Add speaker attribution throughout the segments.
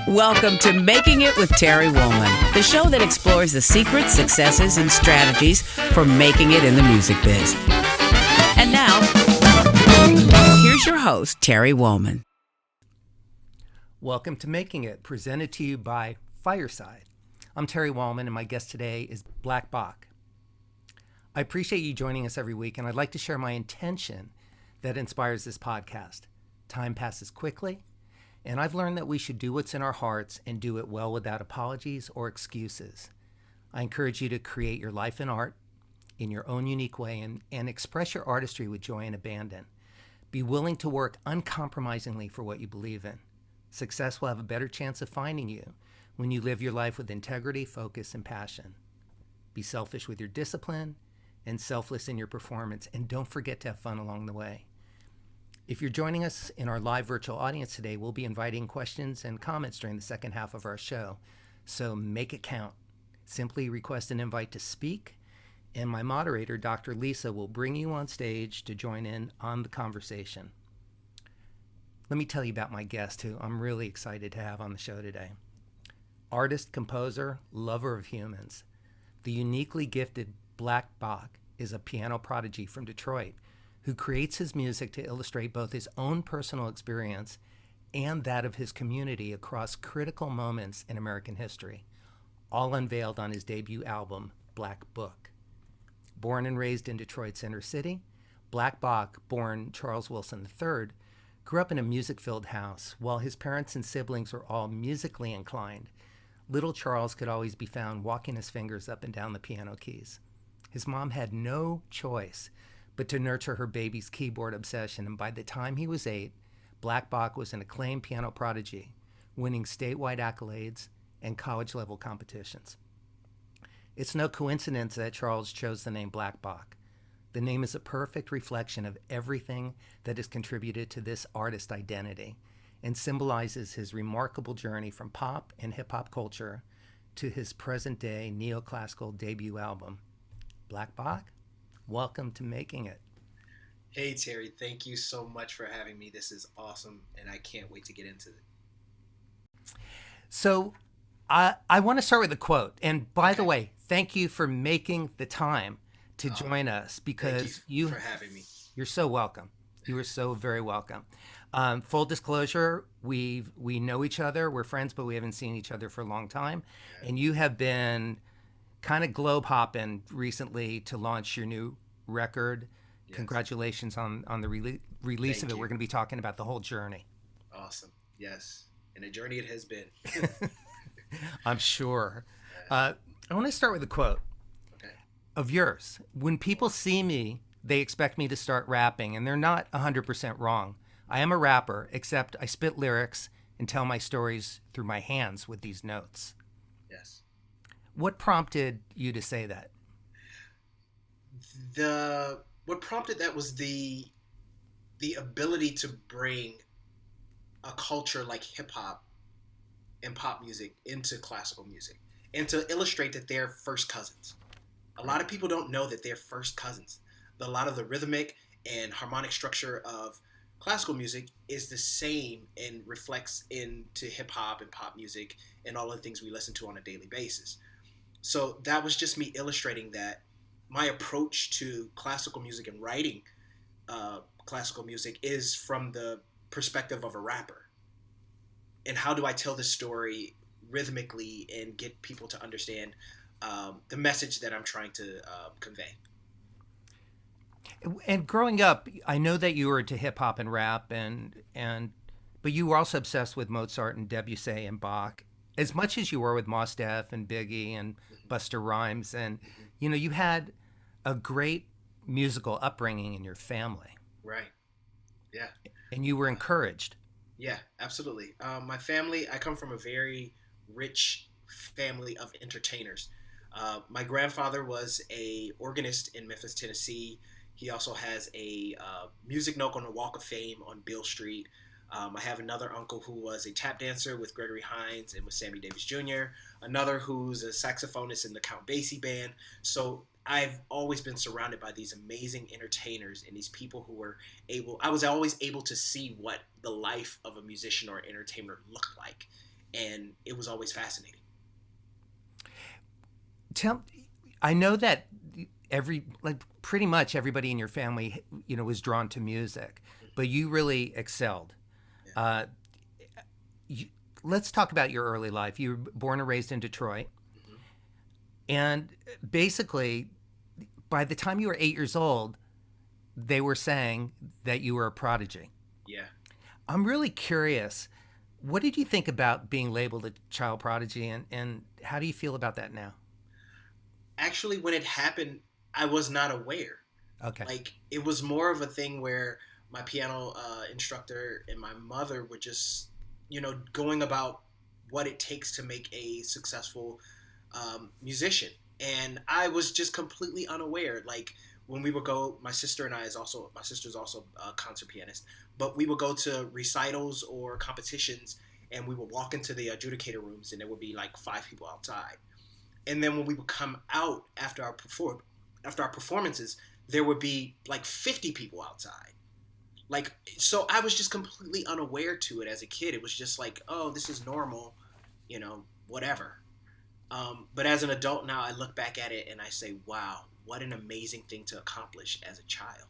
Speaker 1: Welcome to Making It with Terry Woolman, the show that explores the secrets, successes, and strategies for making it in the music biz. And now, here's your host, Terry Woolman.
Speaker 2: Welcome to Making It, presented to you by Fireside. I'm Terry Woolman, and my guest today is BLKBOK. I appreciate you joining us every week, and I'd like to share my intention that inspires this podcast. Time passes quickly, and I've learned that we should do what's in our hearts and do it well without apologies or excuses. I encourage you to create your life in art in your own unique way and express your artistry with joy and abandon. Be willing to work uncompromisingly for what you believe in. Success will have a better chance of finding you when you live your life with integrity, focus, and passion. Be selfish with your discipline and selfless in your performance, and don't forget to have fun along the way. If you're joining us in our live virtual audience today, we'll be inviting questions and comments during the second half of our show. So make it count. Simply request an invite to speak, and my moderator, Dr. Lisa, will bring you on stage to join in on the conversation. Let me tell you about my guest, who I'm really excited to have on the show today. Artist, composer, lover of humans. The uniquely gifted BLKBOK is a piano prodigy from Detroit who creates his music to illustrate both his own personal experience and that of his community across critical moments in American history, all unveiled on his debut album, BLKBOK. Born and raised in Detroit's inner city, BLKBOK, born Charles Wilson III, grew up in a music-filled house. While his parents and siblings were all musically inclined, little Charles could always be found walking his fingers up and down the piano keys. His mom had no choice but to nurture her baby's keyboard obsession, and by the time he was 8, BLKBOK was an acclaimed piano prodigy, winning statewide accolades and college-level competitions. It's no coincidence that Charles chose the name BLKBOK. The name is a perfect reflection of everything that has contributed to this artist identity and symbolizes his remarkable journey from pop and hip-hop culture to his present-day neoclassical debut album. BLKBOK, welcome to Making It.
Speaker 3: Hey, Terry, thank you so much for having me. This is awesome, and I can't wait to get into it.
Speaker 2: So I want to start with a quote. And by the way, thank you for making the time to join us, because
Speaker 3: thank you for having me.
Speaker 2: You're so welcome. You are so very welcome. Full disclosure, we know each other. We're friends, but we haven't seen each other for a long time. Okay. And you have been kind of globe hopping recently to launch your new record. Yes. Congratulations on the release of it. We're going to be talking about the whole journey.
Speaker 3: Awesome. Yes. And a journey it has been.
Speaker 2: I'm sure. I want to start with a quote of yours. When people see me, they expect me to start rapping, and they're not 100% wrong. I am a rapper, except I spit lyrics and tell my stories through my hands with these notes.
Speaker 3: Yes.
Speaker 2: What prompted you to say that?
Speaker 3: What prompted that was the ability to bring a culture like hip hop and pop music into classical music, and to illustrate that they're first cousins. A lot of people don't know that they're first cousins. A lot of the rhythmic and harmonic structure of classical music is the same and reflects into hip hop and pop music and all the things we listen to on a daily basis. So that was just me illustrating that my approach to classical music and writing classical music is from the perspective of a rapper. And how do I tell this story rhythmically and get people to understand the message that I'm trying to convey?
Speaker 2: And growing up, I know that you were into hip hop and rap, but you were also obsessed with Mozart and Debussy and Bach, as much as you were with Mos Def and Biggie and Busta Rhymes. And you had a great musical upbringing in your family.
Speaker 3: Right. Yeah.
Speaker 2: And you were encouraged.
Speaker 3: Yeah, absolutely. My family, I come from a very rich family of entertainers. My grandfather was a organist in Memphis, Tennessee. He also has a music note on the Walk of Fame on Beale Street. I have another uncle who was a tap dancer with Gregory Hines and with Sammy Davis Jr., another who's a saxophonist in the Count Basie band. So I've always been surrounded by these amazing entertainers and these people who were I was always able to see what the life of a musician or entertainer looked like. and it was always fascinating.
Speaker 2: I know that pretty much everybody in your family, was drawn to music, but you really excelled.
Speaker 3: Yeah.
Speaker 2: Let's talk about your early life. You were born and raised in Detroit,
Speaker 3: Mm-hmm.
Speaker 2: and basically, by the time you were 8 years old, they were saying that you were a prodigy.
Speaker 3: Yeah.
Speaker 2: I'm really curious. What did you think about being labeled a child prodigy, and how do you feel about that now?
Speaker 3: Actually, when it happened, I was not aware.
Speaker 2: Okay.
Speaker 3: Like, it was more of a thing where my piano instructor and my mother were just, going about what it takes to make a successful musician. And I was just completely unaware. Like, when we would go, my sister's also a concert pianist, but we would go to recitals or competitions, and we would walk into the adjudicator rooms, and there would be like 5 people outside. And then when we would come out after our performances, there would be like 50 people outside. Like, so I was just completely unaware to it as a kid. It was just like, oh, this is normal, whatever. But as an adult now, I look back at it and I say, wow, what an amazing thing to accomplish as a child.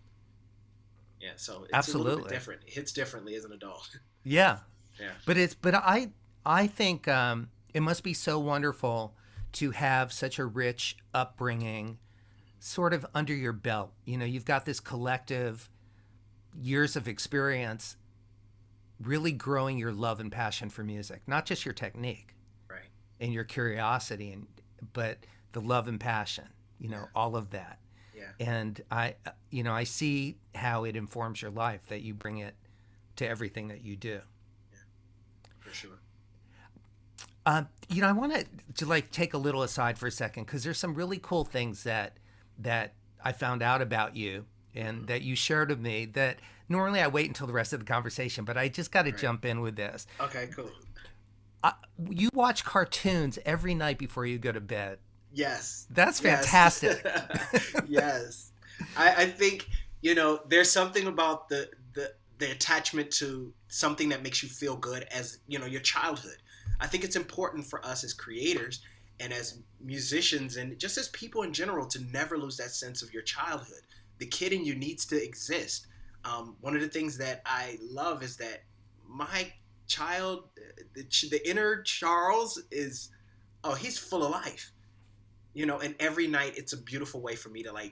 Speaker 3: Yeah, so it's a little bit
Speaker 2: Absolutely.
Speaker 3: different. It hits differently as an adult.
Speaker 2: Yeah.
Speaker 3: Yeah.
Speaker 2: But I think it must be so wonderful to have such a rich upbringing sort of under your belt. You've got this collective years of experience really growing your love and passion for music, not just your technique
Speaker 3: Right.
Speaker 2: and your curiosity, but the love and passion,
Speaker 3: Yeah.
Speaker 2: all of that.
Speaker 3: Yeah.
Speaker 2: And I see how it informs your life, that you bring it to everything that you do.
Speaker 3: For sure.
Speaker 2: I want to take a little aside for a second, because there's some really cool things that I found out about you and that you shared with me that normally I wait until the rest of the conversation, but I just got to
Speaker 3: Right.
Speaker 2: jump in with this.
Speaker 3: Okay, cool.
Speaker 2: You watch cartoons every night before you go to bed.
Speaker 3: Yes.
Speaker 2: That's
Speaker 3: Yes.
Speaker 2: fantastic.
Speaker 3: Yes. I think, there's something about the attachment to something that makes you feel good as, your childhood. I think it's important for us as creators and as musicians and just as people in general to never lose that sense of your childhood. The kid in you needs to exist. One of the things that I love is that my child, the inner Charles is, he's full of life. And every night it's a beautiful way for me to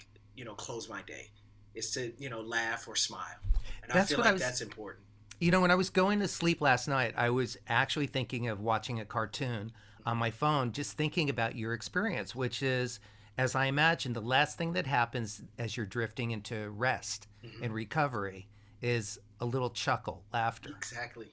Speaker 3: close my day is to, laugh or smile. And I feel like that's important.
Speaker 2: When I was going to sleep last night, I was actually thinking of watching a cartoon on my phone, just thinking about your experience, which is, as I imagine, the last thing that happens as you're drifting into rest
Speaker 3: Mm-hmm.
Speaker 2: and recovery is a little chuckle, laughter.
Speaker 3: Exactly.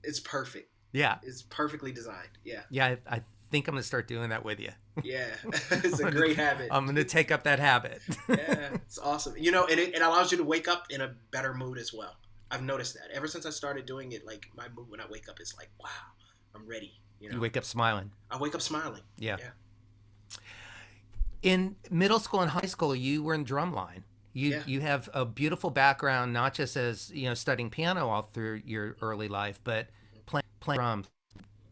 Speaker 3: It's perfect.
Speaker 2: Yeah.
Speaker 3: It's perfectly designed. Yeah.
Speaker 2: Yeah, I think I'm going to start doing that with you.
Speaker 3: Yeah. It's a great habit.
Speaker 2: I'm going to take up that habit.
Speaker 3: Yeah. It's awesome. And it allows you to wake up in a better mood as well. I've noticed that. Ever since I started doing it, like, my mood when I wake up is like, wow, I'm ready.
Speaker 2: You wake up smiling.
Speaker 3: I wake up smiling.
Speaker 2: Yeah.
Speaker 3: Yeah.
Speaker 2: In middle school and high school, you were in drumline. You have a beautiful background, not just as studying piano all through your early life, but playing drums.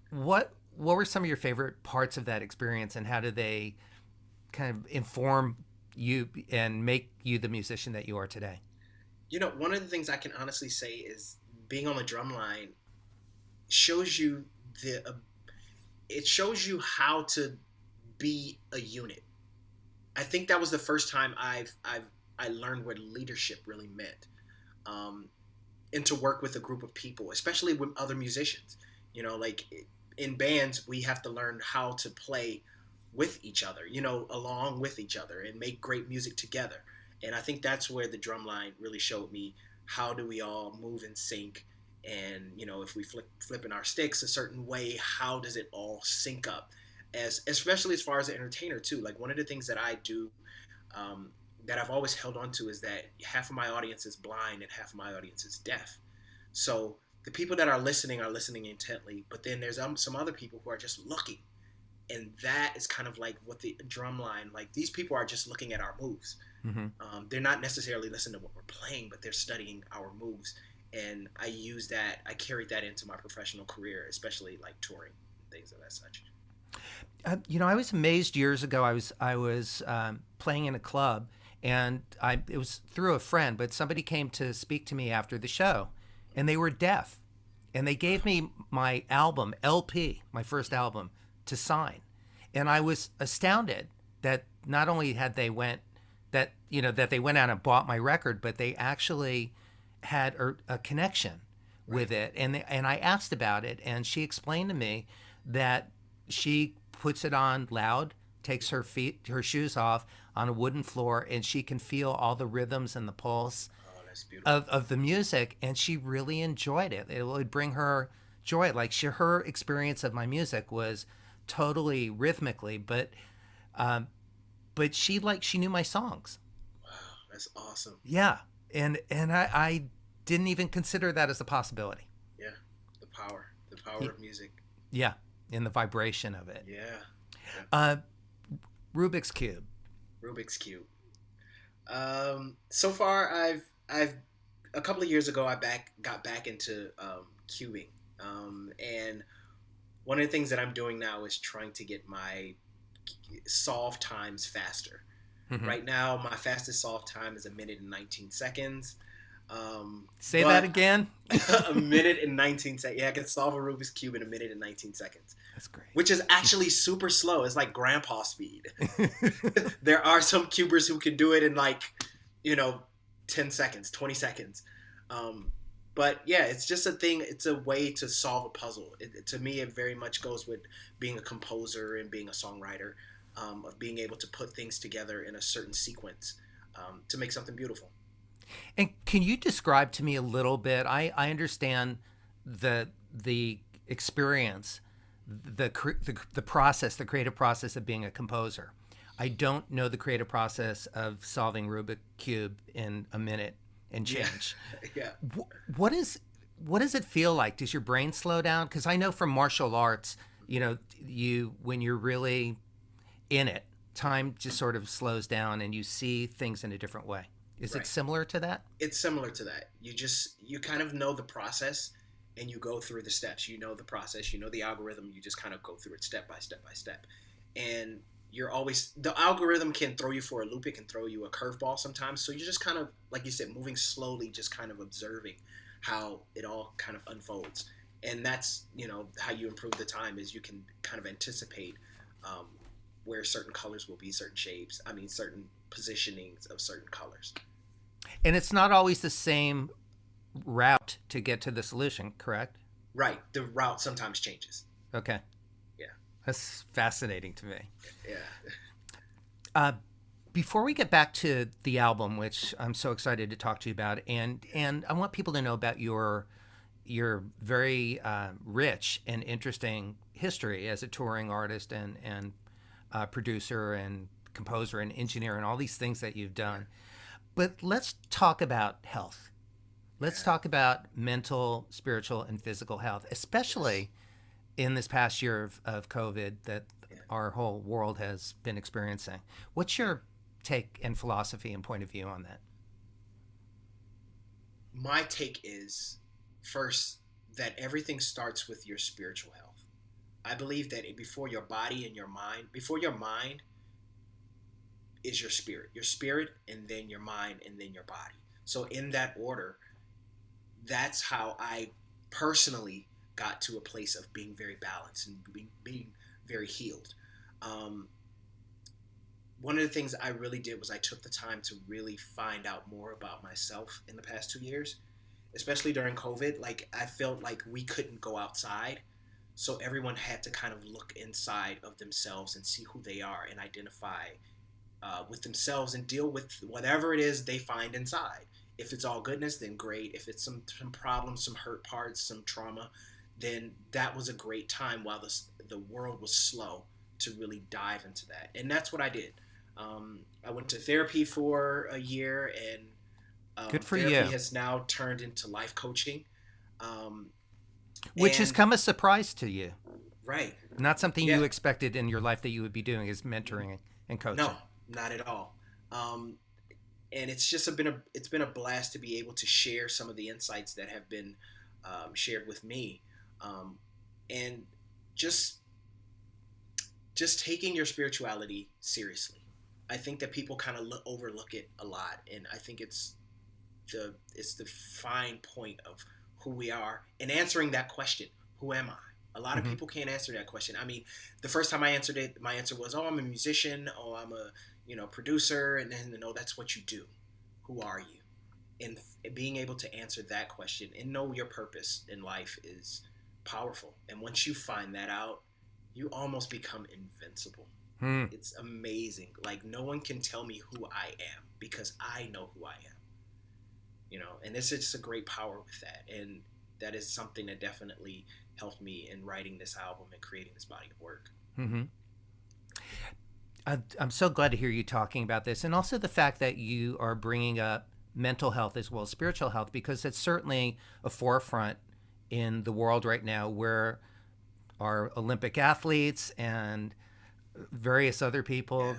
Speaker 2: What were some of your favorite parts of that experience, and how did they kind of inform you and make you the musician that you are today?
Speaker 3: One of the things I can honestly say is being on the drum line shows you it shows you how to be a unit. I think that was the first time I learned what leadership really meant, and to work with a group of people, especially with other musicians. Like in bands, we have to learn how to play with each other, along with each other, and make great music together. And I think that's where the drum line really showed me how do we all move in sync, and if we flipping our sticks a certain way, how does it all sync up? Especially as far as an entertainer too. Like, one of the things that I do, that I've always held on to, is that half of my audience is blind and half of my audience is deaf. So the people that are listening intently, but then there's some other people who are just looking. And that is kind of like what the drum line, like, these people are just looking at our moves.
Speaker 2: Mm-hmm.
Speaker 3: They're not necessarily listening to what we're playing, but they're studying our moves. And I carried that into my professional career, especially like touring. things of that such.
Speaker 2: I was amazed years ago. I was playing in a club, and it was through a friend, but somebody came to speak to me after the show, and they were deaf, and they gave me my album LP, my first album, to sign, and I was astounded that not only had they went that they went out and bought my record, but they actually had a connection with it, and I asked about it, and she explained to me that she puts it on loud, takes her shoes off on a wooden floor, and she can feel all the rhythms and the pulse of the music, and she really enjoyed it. It would bring her joy. Like her experience of my music was totally rhythmically, but she knew my songs.
Speaker 3: Wow, that's awesome.
Speaker 2: Yeah, and I didn't even consider that as a possibility.
Speaker 3: Yeah, the power of music.
Speaker 2: Yeah. In the vibration of it.
Speaker 3: Yeah.
Speaker 2: Rubik's Cube.
Speaker 3: So far, I've a couple of years ago, I got back into cubing, and one of the things that I'm doing now is trying to get my solve times faster. Mm-hmm. Right now, my fastest solve time is 1 minute and 19 seconds.
Speaker 2: Say that again.
Speaker 3: 1 minute and 19 seconds. Yeah, I can solve a Rubik's Cube in 1 minute and 19 seconds.
Speaker 2: That's great.
Speaker 3: Which is actually super slow. It's like grandpa speed. There are some cubers who can do it in 10 seconds, 20 seconds. But yeah, it's just a thing. It's a way to solve a puzzle. To me, it very much goes with being a composer and being a songwriter, of being able to put things together in a certain sequence to make something beautiful.
Speaker 2: And can you describe to me a little bit? I understand the experience, the process, the creative process of being a composer. I don't know the creative process of solving Rubik's Cube in a minute and change.
Speaker 3: Yeah.
Speaker 2: What does it feel like? Does your brain slow down? Because I know from martial arts, when you're really in it, time just sort of slows down and you see things in a different way. Is it similar to that?
Speaker 3: It's similar to that. You kind of know the process and you go through the steps. You know the process, you know the algorithm, you just kind of go through it step by step by step. And the algorithm can throw you for a loop, it can throw you a curveball sometimes. So you're just kind of, like you said, moving slowly, just kind of observing how it all kind of unfolds. And that's, how you improve the time is you can kind of anticipate where certain colors will be, certain shapes, certain positionings of certain colors.
Speaker 2: And it's not always the same route to get to the solution, correct?
Speaker 3: Right. The route sometimes changes.
Speaker 2: Okay.
Speaker 3: Yeah.
Speaker 2: That's fascinating to me.
Speaker 3: Yeah.
Speaker 2: Before we get back to the album, which I'm so excited to talk to you about, and I want people to know about your very rich and interesting history as a touring artist and producer and composer and engineer and all these things that you've done. But let's talk about health. Let's talk about mental, spiritual, and physical health, especially in this past year of COVID that our whole world has been experiencing. What's your take and philosophy and point of view on that?
Speaker 3: My take is, first, that everything starts with your spiritual health. I believe that before your body and your mind, is your spirit, and then your mind, and then your body. So in that order, that's how I personally got to a place of being very balanced and being very healed. One of the things I really did was I took the time to really find out more about myself in the past 2 years, especially during COVID. Like, I felt like we couldn't go outside, so everyone had to kind of look inside of themselves and see who they are and identify with themselves and deal with whatever it is they find inside. If it's all goodness, then great. If it's some problems, some hurt parts, some trauma, then that was a great time while the world was slow to really dive into that. And that's what I did. I went to therapy for a year, and
Speaker 2: good for
Speaker 3: therapy
Speaker 2: you.
Speaker 3: Has now turned into life coaching.
Speaker 2: Which has come as a surprise to you.
Speaker 3: Right.
Speaker 2: Not something you expected in your life that you would be doing is mentoring and coaching.
Speaker 3: No, not at all. And it's just been a blast to be able to share some of the insights that have been shared with me. And just just taking your spirituality seriously. I think that people kind of overlook it a lot, and I think it's the fine point of who we are and answering that question: who am I? A lot of
Speaker 2: Mm-hmm.
Speaker 3: people can't answer that question. I mean, the first time I answered it, my answer was, "Oh, I'm a musician. Oh, I'm a producer," and then no, that's what you do. Who are you? And being able to answer that question and know your purpose in life is powerful. And once you find that out, you almost become invincible.
Speaker 2: Hmm.
Speaker 3: It's amazing. Like, no one can tell me who I am because I know who I am. And it's just a great power with that. And that is something that definitely helped me in writing this album and creating this body of work.
Speaker 2: Mm-hmm. I'm so glad to hear you talking about this, and also the fact that you are bringing up mental health as well as spiritual health, because it's certainly a forefront in the world right now, where our Olympic athletes and various other people,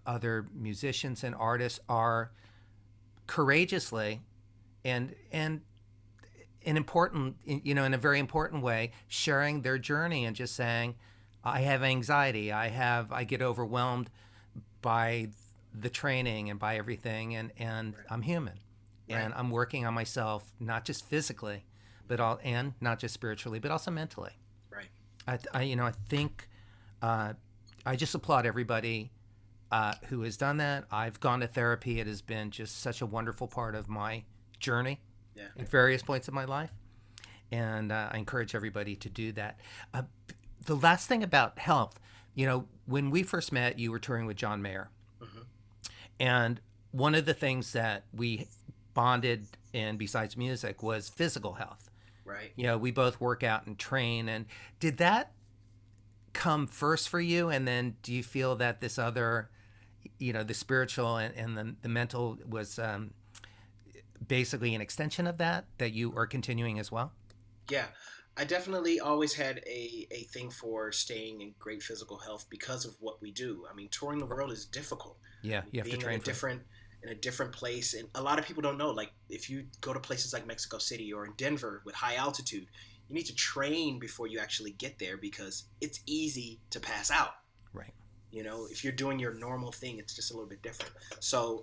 Speaker 2: other musicians and artists are courageously and in a very important way, sharing their journey and just saying, I have anxiety, I get overwhelmed by the training and by everything, and I'm human, and I'm working on myself, not just physically, and not just spiritually, but also mentally.
Speaker 3: Right.
Speaker 2: I think I just applaud everybody who has done that. I've gone to therapy. It has been just such a wonderful part of my journey at various points of my life, and I encourage everybody to do that. The last thing about health, when we first met, you were touring with John Mayer.
Speaker 3: Mm-hmm.
Speaker 2: And one of the things that we bonded in, besides music, was physical health.
Speaker 3: Right.
Speaker 2: We both work out and train. And did that come first for you? And then do you feel that this other, the spiritual and the mental was basically an extension of that you are continuing as well?
Speaker 3: Yeah. I definitely always had a thing for staying in great physical health because of what we do. I mean, touring the world is difficult.
Speaker 2: Yeah, you have
Speaker 3: Being
Speaker 2: to train
Speaker 3: in a different place, and a lot of people don't know. Like, if you go to places like Mexico City or in Denver with high altitude, you need to train before you actually get there because it's easy to pass out.
Speaker 2: Right.
Speaker 3: If you're doing your normal thing, it's just a little bit different. So,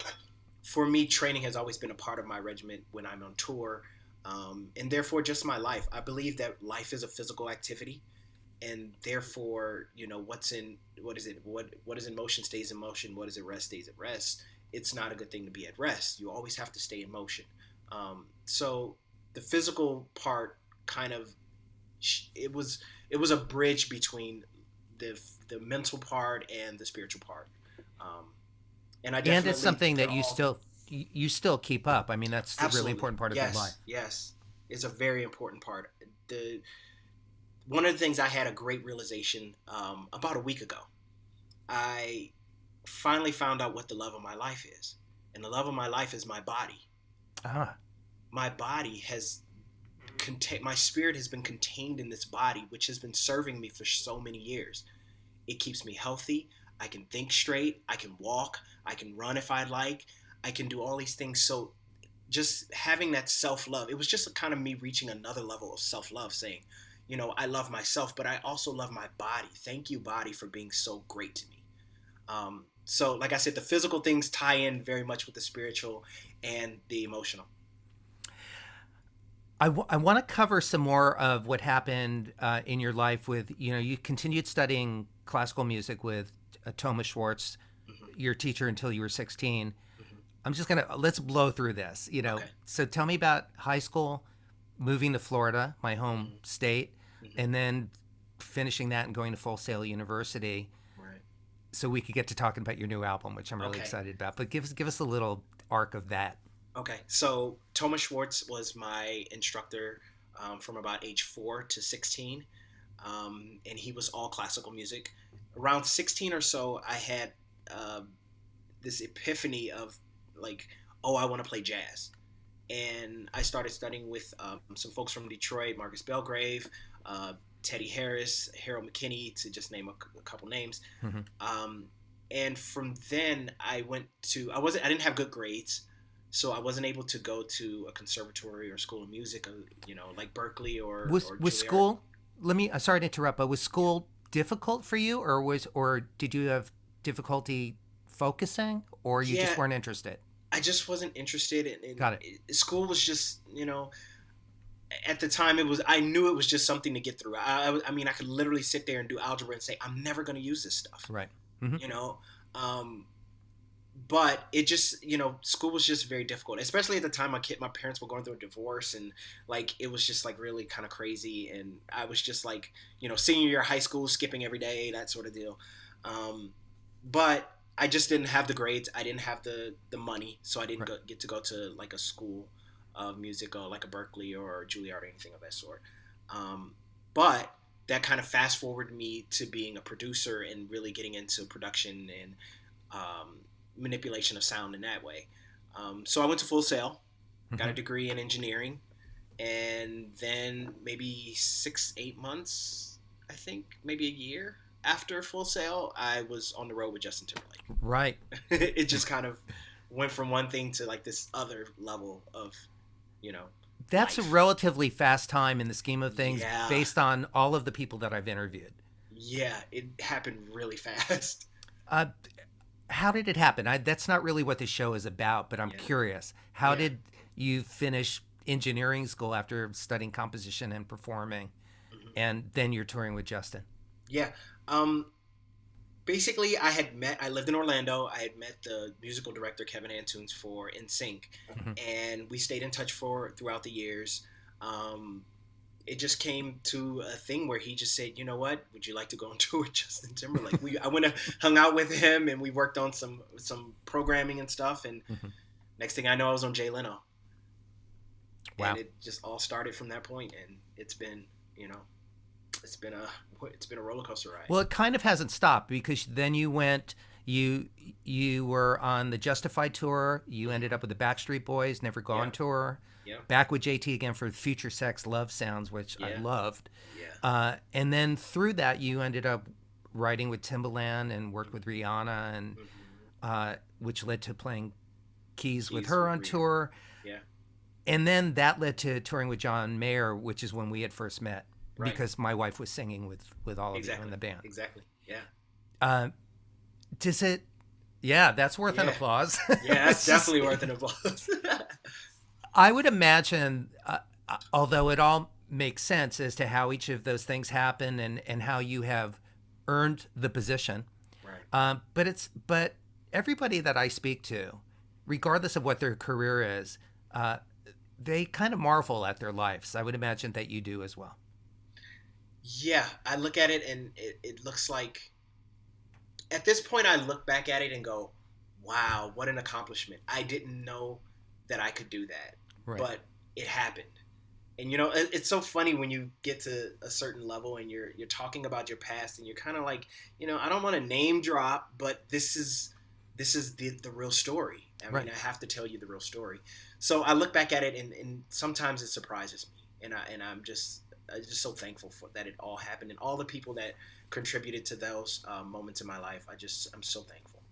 Speaker 3: for me, training has always been a part of my regimen when I'm on tour. And therefore, just my life. I believe that life is a physical activity, and therefore, what is in motion stays in motion. What is at rest stays at rest. It's not a good thing to be at rest. You always have to stay in motion. So the physical part kind of it was a bridge between the mental part and the spiritual part. And
Speaker 2: it's something that you still keep up. I mean, that's a really important part of your life.
Speaker 3: Yes, it's a very important part. One of the things I had a great realization about a week ago. I finally found out what the love of my life is, and the love of my life is my body. My body my spirit has been contained in this body, which has been serving me for so many years. It keeps me healthy. I can think straight. I can walk. I can run if I like. I can do all these things. So just having that self-love, it was just kind of me reaching another level of self-love, saying, I love myself, but I also love my body. Thank you, body, for being so great to me. So like I said, the physical things tie in very much with the spiritual and the emotional.
Speaker 2: I want to cover some more of what happened in your life with, you continued studying classical music with Thomas Schwartz, your teacher, until you were 16. I'm just let's blow through this,
Speaker 3: Okay.
Speaker 2: So tell me about high school, moving to Florida, my home state, and then finishing that and going to Full Sail University.
Speaker 3: Right.
Speaker 2: So we could get to talking about your new album, which I'm really excited about. But give us a little arc of that.
Speaker 3: Okay. So Thomas Schwartz was my instructor from about age 4 to 16. And he was all classical music. Around 16 or so, I had this epiphany of like, I want to play jazz. And I started studying with some folks from Detroit, Marcus Belgrave, Teddy Harris, Harold McKinney, to just name a couple names. And from then I didn't have good grades, so I wasn't able to go to a conservatory or school of music, like Berkeley or
Speaker 2: was
Speaker 3: Juilliard.
Speaker 2: school sorry to interrupt, but was school difficult for you, or did you have difficulty focusing, or you
Speaker 3: Yeah,
Speaker 2: just weren't interested?
Speaker 3: I just wasn't interested
Speaker 2: Got it.
Speaker 3: school was just, at the time I knew it was just something to get through. I mean, I could literally sit there and do algebra and say, I'm never going to use this stuff,
Speaker 2: Right. Hmm.
Speaker 3: you know? But it just, school was just very difficult, especially at the time my parents were going through a divorce, and like, it was just like really kind of crazy. And I was just like, senior year of high school, skipping every day, that sort of deal. But I just didn't have the grades. I didn't have the money. So I didn't
Speaker 2: Right.
Speaker 3: get to go to like a school of music, or like a Berkeley or Juilliard or anything of that sort. But that kind of fast forwarded me to being a producer and really getting into production and manipulation of sound in that way. So I went to Full Sail, got a degree in engineering, and then maybe 6, 8 months, I think, maybe a year after Full Sail, I was on the road with Justin Timberlake.
Speaker 2: Right.
Speaker 3: It just kind of went from one thing to like this other level of,
Speaker 2: That's
Speaker 3: life.
Speaker 2: a relatively fast time in the scheme of things,
Speaker 3: Yeah.
Speaker 2: based on all of the people that I've interviewed.
Speaker 3: Yeah, it happened really fast.
Speaker 2: Uh, how did it happen? That's not really what the show is about, but I'm
Speaker 3: Yeah.
Speaker 2: curious. How
Speaker 3: Yeah.
Speaker 2: did you finish engineering school after studying composition and performing,
Speaker 3: Mhm.
Speaker 2: and then you're touring with Justin?
Speaker 3: Yeah. Basically, I lived in Orlando. I had met the musical director, Kevin Antunes, for NSYNC,
Speaker 2: Mhm.
Speaker 3: and we stayed in touch throughout the years. It just came to a thing where he just said, "You know what? Would you like to go on tour with Justin Timberlake?" I went and hung out with him, and we worked on some programming and stuff. And
Speaker 2: Mhm.
Speaker 3: next thing I know, I was on Jay Leno,
Speaker 2: Wow.
Speaker 3: and it just all started from that point. And it's been, it's been a roller coaster ride.
Speaker 2: Well, it kind of hasn't stopped, because then you were on the Justified tour. You ended up with the Backstreet Boys, Never Go on
Speaker 3: Yeah.
Speaker 2: tour.
Speaker 3: Yeah.
Speaker 2: Back with JT again for Future Sex Love Sounds, which I
Speaker 3: Yeah.
Speaker 2: loved.
Speaker 3: Yeah.
Speaker 2: And then through that, you ended up writing with Timbaland and worked with Rihanna, and which led to playing keys with
Speaker 3: Keys
Speaker 2: her
Speaker 3: with
Speaker 2: on
Speaker 3: Rihanna.
Speaker 2: tour.
Speaker 3: Yeah.
Speaker 2: And then that led to touring with John Mayer, which is when we had first met,
Speaker 3: Right.
Speaker 2: because my wife was singing with all of you
Speaker 3: Exactly.
Speaker 2: in the band.
Speaker 3: Exactly. Yeah.
Speaker 2: Uh, does it? Yeah, that's worth an
Speaker 3: Yeah.
Speaker 2: applause.
Speaker 3: Yeah, that's definitely worth an applause.
Speaker 2: I would imagine, although it all makes sense as to how each of those things happen, and how you have earned the position.
Speaker 3: Right.
Speaker 2: But everybody that I speak to, regardless of what their career is, they kind of marvel at their lives. I would imagine that you do as well.
Speaker 3: Yeah, I look at it and it looks like, at this point, I look back at it and go, wow, what an accomplishment. I didn't know that I could do that,
Speaker 2: Right.
Speaker 3: but it happened. And it's so funny when you get to a certain level and you're talking about your past, and you're kind of like, I don't want to name drop, but this is the real story. I mean,
Speaker 2: Right.
Speaker 3: I have to tell you the real story. So I look back at it, and sometimes it surprises me, and I'm just so thankful for that it all happened, and all the people that contributed to those moments in my life. I'm so thankful.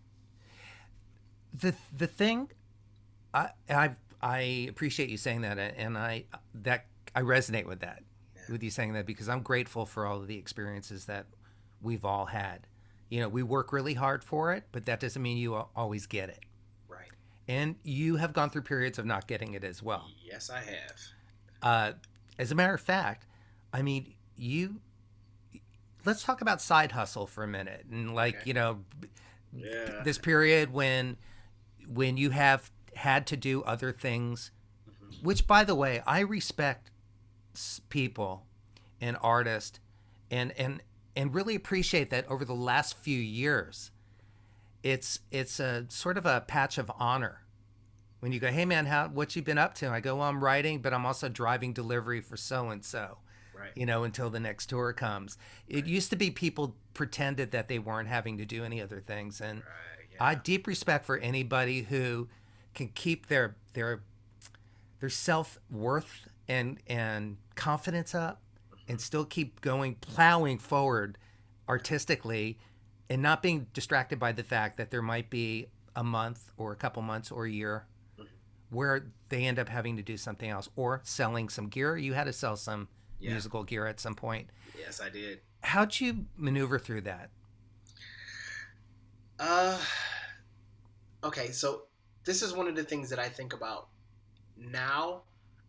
Speaker 2: The thing, I appreciate you saying that, and I resonate with that,
Speaker 3: Yeah.
Speaker 2: with you saying that, because I'm grateful for all of the experiences that we've all had. We work really hard for it, but that doesn't mean you always get it.
Speaker 3: Right.
Speaker 2: And you have gone through periods of not getting it as well.
Speaker 3: Yes, I have.
Speaker 2: As a matter of fact, I mean, let's talk about side hustle for a minute, and
Speaker 3: Okay. Yeah.
Speaker 2: this period when you have had to do other things,
Speaker 3: Mhm.
Speaker 2: which, by the way, I respect people and artists, and really appreciate that over the last few years. It's a sort of a patch of honor when you go, "Hey man, what you been up to?" I go, "Well, I'm writing, but I'm also driving delivery for so and so."
Speaker 3: Right.
Speaker 2: Until the next tour comes. It used to be people pretended that they weren't having to do any other things, and
Speaker 3: Right. Yeah.
Speaker 2: I deep respect for anybody who can keep their self-worth and confidence up, and still keep going, plowing forward artistically, and not being distracted by the fact that there might be a month or a couple months or a year where they end up having to do something else, or selling some gear. You had to sell some
Speaker 3: Yeah.
Speaker 2: musical gear at some point.
Speaker 3: Yes, I did.
Speaker 2: How'd you maneuver through that?
Speaker 3: Uh, okay, so this is one of the things that I think about now.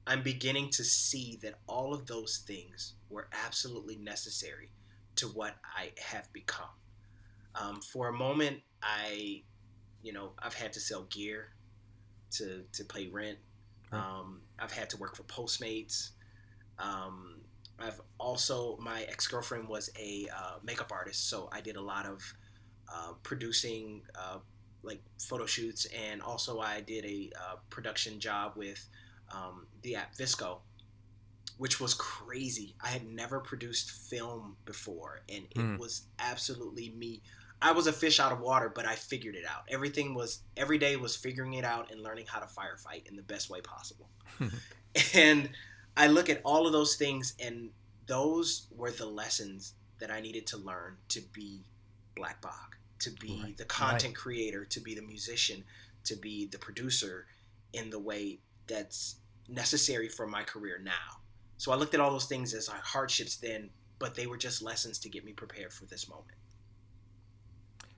Speaker 3: I'm beginning to see that all of those things were absolutely necessary to what I have become. For a moment, I've had to sell gear to pay rent.
Speaker 2: Right.
Speaker 3: I've had to work for Postmates. Um, I've also, my ex-girlfriend was a makeup artist, so I did a lot of producing like photo shoots, and also I did a production job with the app Visco, which was crazy. I had never produced film before, and it was absolutely me. I was a fish out of water, but I figured it out. Every day was figuring it out and learning how to firefight in the best way possible. And I look at all of those things, and those were the lessons that I needed to learn to be Black Bach, to be the content creator, to be the musician, to be the producer in the way that's necessary for my career now. So I looked at all those things as hardships then, but they were just lessons to get me prepared for this moment.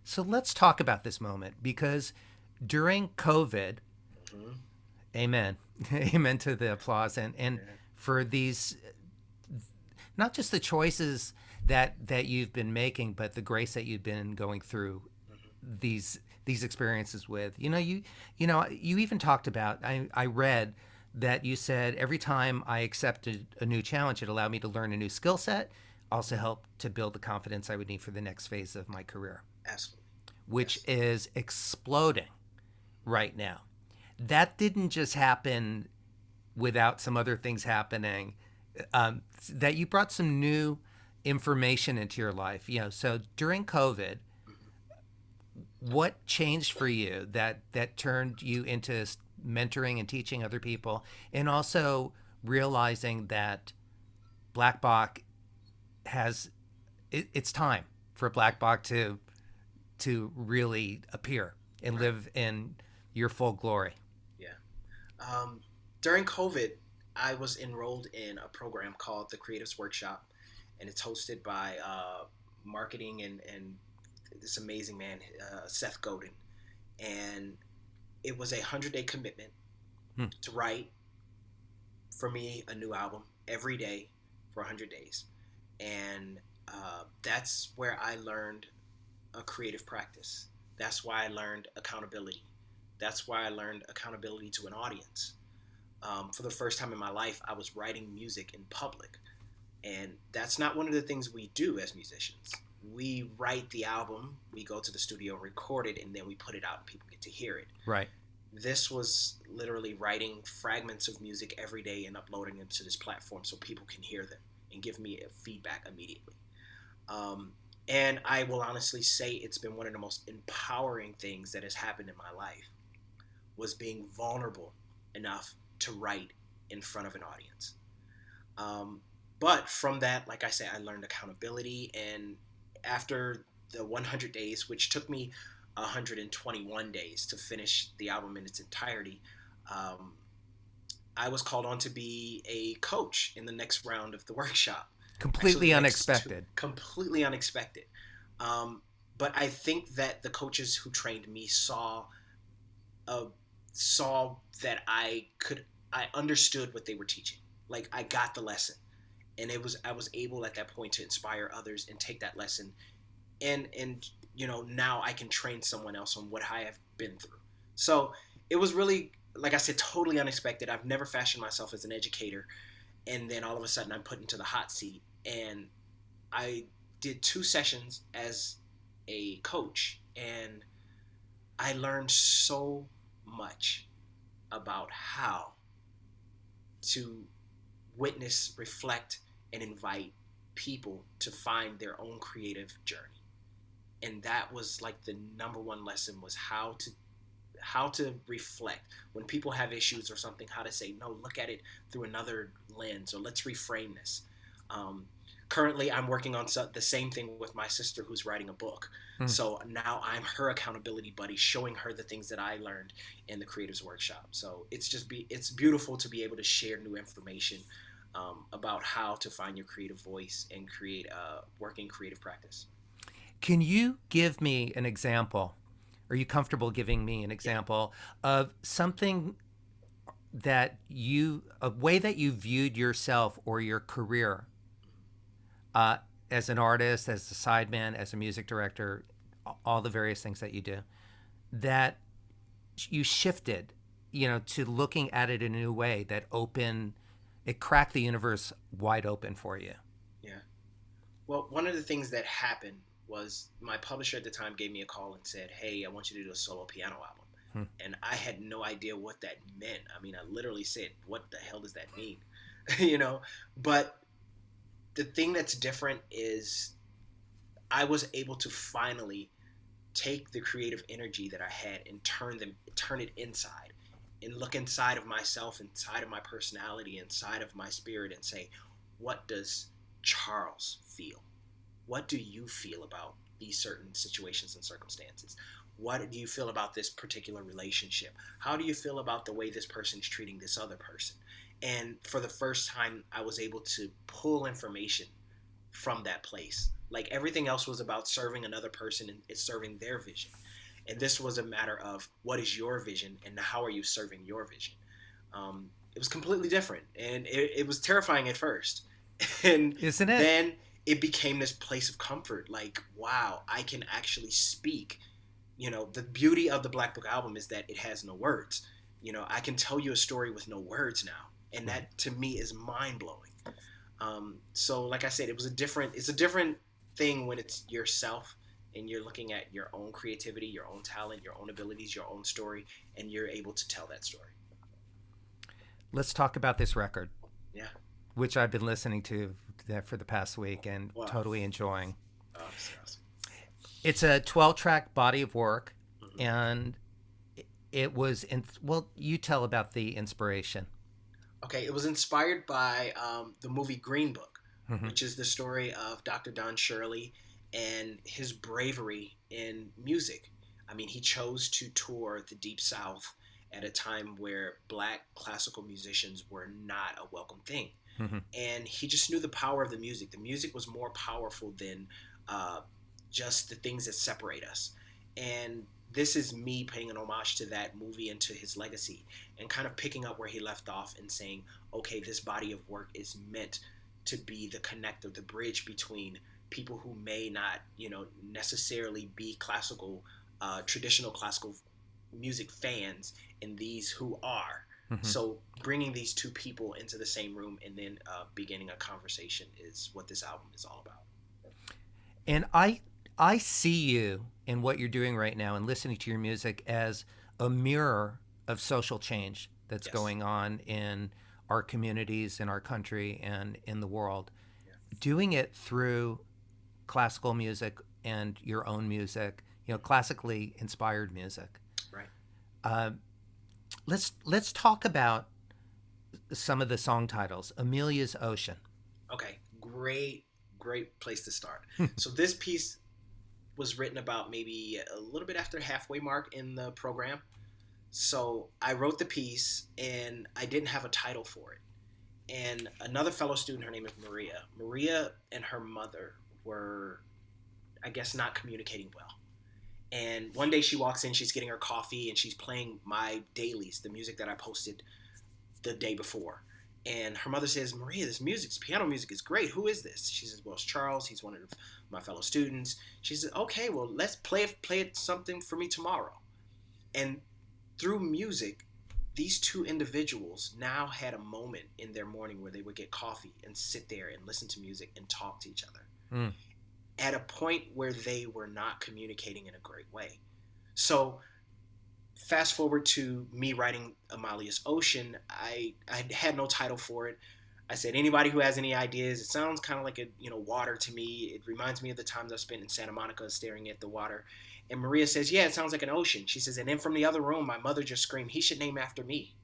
Speaker 2: So let's talk about this moment, because during COVID, amen, amen to the applause, and for these, not just the choices that you've been making, but the grace that you've been going through these experiences with. You even talked about, I read that you said every time I accepted a new challenge, it allowed me to learn a new skill set, also helped to build the confidence I would need for the next phase of my career.
Speaker 3: Absolutely.
Speaker 2: Which is exploding right now. That didn't just happen without some other things happening. That you brought some new information into your life. So during COVID, what changed for you that turned you into mentoring and teaching other people, and also realizing that Black Bach it's time for Black Bach to really appear and live in your full glory?
Speaker 3: Yeah. During COVID, I was enrolled in a program called the Creatives Workshop, and it's hosted by marketing and this amazing man, Seth Godin. And it was a 100-day commitment to write, for me, a new album every day for 100 days. And that's where I learned a creative practice. That's why I learned accountability. That's why I learned accountability to an audience. For the first time in my life, I was writing music in public. And that's not one of the things we do as musicians. We write the album, we go to the studio, record it, and then we put it out and people get to hear it.
Speaker 2: Right.
Speaker 3: This was literally writing fragments of music every day and uploading them to this platform so people can hear them and give me feedback immediately. And I will honestly say it's been one of the most empowering things that has happened in my life, was being vulnerable enough to write in front of an audience. But from that, like I said, I learned accountability. And after the 100 days, which took me 121 days to finish the album in its entirety, I was called on to be a coach in the next round of the workshop.
Speaker 2: Completely unexpected.
Speaker 3: Completely unexpected. But I think that the coaches who trained me saw that I understood what they were teaching. Like, I got the lesson, and I was able at that point to inspire others and take that lesson, and now I can train someone else on what I have been through. So it was really, like I said, totally unexpected. I've never fashioned myself as an educator, and then all of a sudden I'm put into the hot seat. And I did 2 sessions as a coach, and I learned so much about how to witness, reflect, and invite people to find their own creative journey. And that was like the number one lesson, was how to reflect when people have issues or something, how to say, no, look at it through another lens, or let's reframe this. Currently, I'm working on the same thing with my sister, who's writing a book. So now I'm her accountability buddy, showing her the things that I learned in the Creatives Workshop. So it's beautiful to be able to share new information about how to find your creative voice and create a working creative practice.
Speaker 2: Can you give me an example? Are you comfortable giving me an example of something a way that you viewed yourself or your career as an artist, as a sideman, as a music director, all the various things that you do, that you shifted, to looking at it in a new way it cracked the universe wide open for you?
Speaker 3: Yeah. Well, one of the things that happened was my publisher at the time gave me a call and said, "Hey, I want you to do a solo piano album." And I had no idea what that meant. I mean, I literally said, "What the hell does that mean?" But the thing that's different is I was able to finally take the creative energy that I had and turn it inside and look inside of myself, inside of my personality, inside of my spirit, and say, what does Charles feel? What do you feel about these certain situations and circumstances? What do you feel about this particular relationship? How do you feel about the way this person is treating this other person? And for the first time, I was able to pull information from that place. Like everything else was about serving another person and it's serving their vision. And this was a matter of what is your vision and how are you serving your vision? It was completely different, and it was terrifying at first. And
Speaker 2: Isn't it?
Speaker 3: then it became this place of comfort. Like, wow, I can actually speak. The beauty of the Black Book album is that it has no words. I can tell you a story with no words now, and that to me is mind blowing. So, like I said, it's a different thing when it's yourself and you're looking at your own creativity, your own talent, your own abilities, your own story, and you're able to tell that story.
Speaker 2: Let's talk about this record.
Speaker 3: Yeah.
Speaker 2: Which I've been listening to for the past week and totally enjoying.
Speaker 3: Oh, that's awesome.
Speaker 2: It's a 12-track body of work, and it was you tell about the inspiration.
Speaker 3: Okay, it was inspired by the movie Green Book, which is the story of Dr. Don Shirley and his bravery in music. I mean, he chose to tour the Deep South at a time where Black classical musicians were not a welcome thing. And he just knew the power of the music. The music was more powerful than just the things that separate us. And this is me paying an homage to that movie and to his legacy and kind of picking up where he left off and saying, okay, this body of work is meant to be the connector, the bridge between people who may not, necessarily be traditional classical music fans and these who are. So bringing these two people into the same room and then beginning a conversation is what this album is all about.
Speaker 2: And I see you in what you're doing right now and listening to your music as a mirror of social change that's going on in our communities, in our country, and in the world. Yeah. Doing it through classical music and your own music, classically inspired music.
Speaker 3: Right.
Speaker 2: Let's talk about some of the song titles. Amelia's Ocean.
Speaker 3: Okay, great place to start. So this piece was written about maybe a little bit after halfway mark in the program. So I wrote the piece and I didn't have a title for it. And another fellow student, her name is Maria. Maria and her mother were, I guess, not communicating well. And one day she walks in, she's getting her coffee, and she's playing my dailies, the music that I posted the day before. And her mother says, Maria, this piano music is great. Who is this? She says, well, it's Charles. He's one of my fellow students. She says, okay, well, let's play it something for me tomorrow. And through music, these two individuals now had a moment in their morning where they would get coffee and sit there and listen to music and talk to each other. At a point where they were not communicating in a great way. So fast forward to me writing Amelia's Ocean, I had no title for it. I said, anybody who has any ideas, it sounds kind of like water to me. It reminds me of the times I spent in Santa Monica staring at the water. And Maria says, yeah, it sounds like an ocean. She says, and then from the other room, my mother just screamed, he should name after me.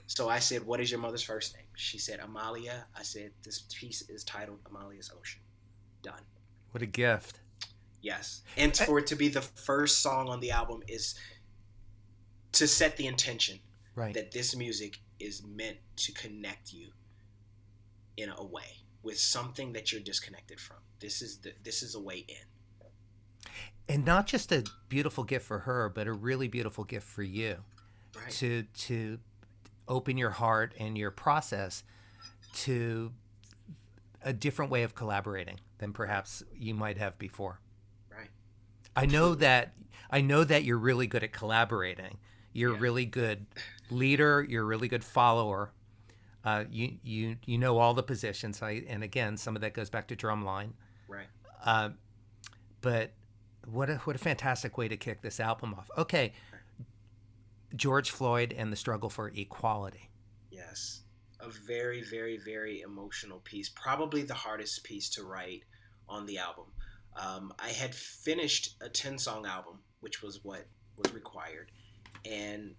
Speaker 3: So I said, what is your mother's first name? She said, Amalia. I said, this piece is titled Amelia's Ocean. Done.
Speaker 2: What a gift.
Speaker 3: Yes. And for it to be the first song on the album is to set the intention that this music is meant to connect you in a way, with something that you're disconnected from. This is a way in.
Speaker 2: And not just a beautiful gift for her, but a really beautiful gift for you,
Speaker 3: Right.
Speaker 2: to open your heart and your process to a different way of collaborating than perhaps you might have before.
Speaker 3: Right.
Speaker 2: I know that you're really good at collaborating. You're a
Speaker 3: Yeah.
Speaker 2: really good leader. You're a really good follower. You know all the positions. And again, some of that goes back to drumline.
Speaker 3: Right.
Speaker 2: But what a fantastic way to kick this album off. Okay, George Floyd and the struggle for equality.
Speaker 3: Yes. A very, very, very emotional piece. Probably the hardest piece to write on the album. I had finished a 10-song album, which was what was required. And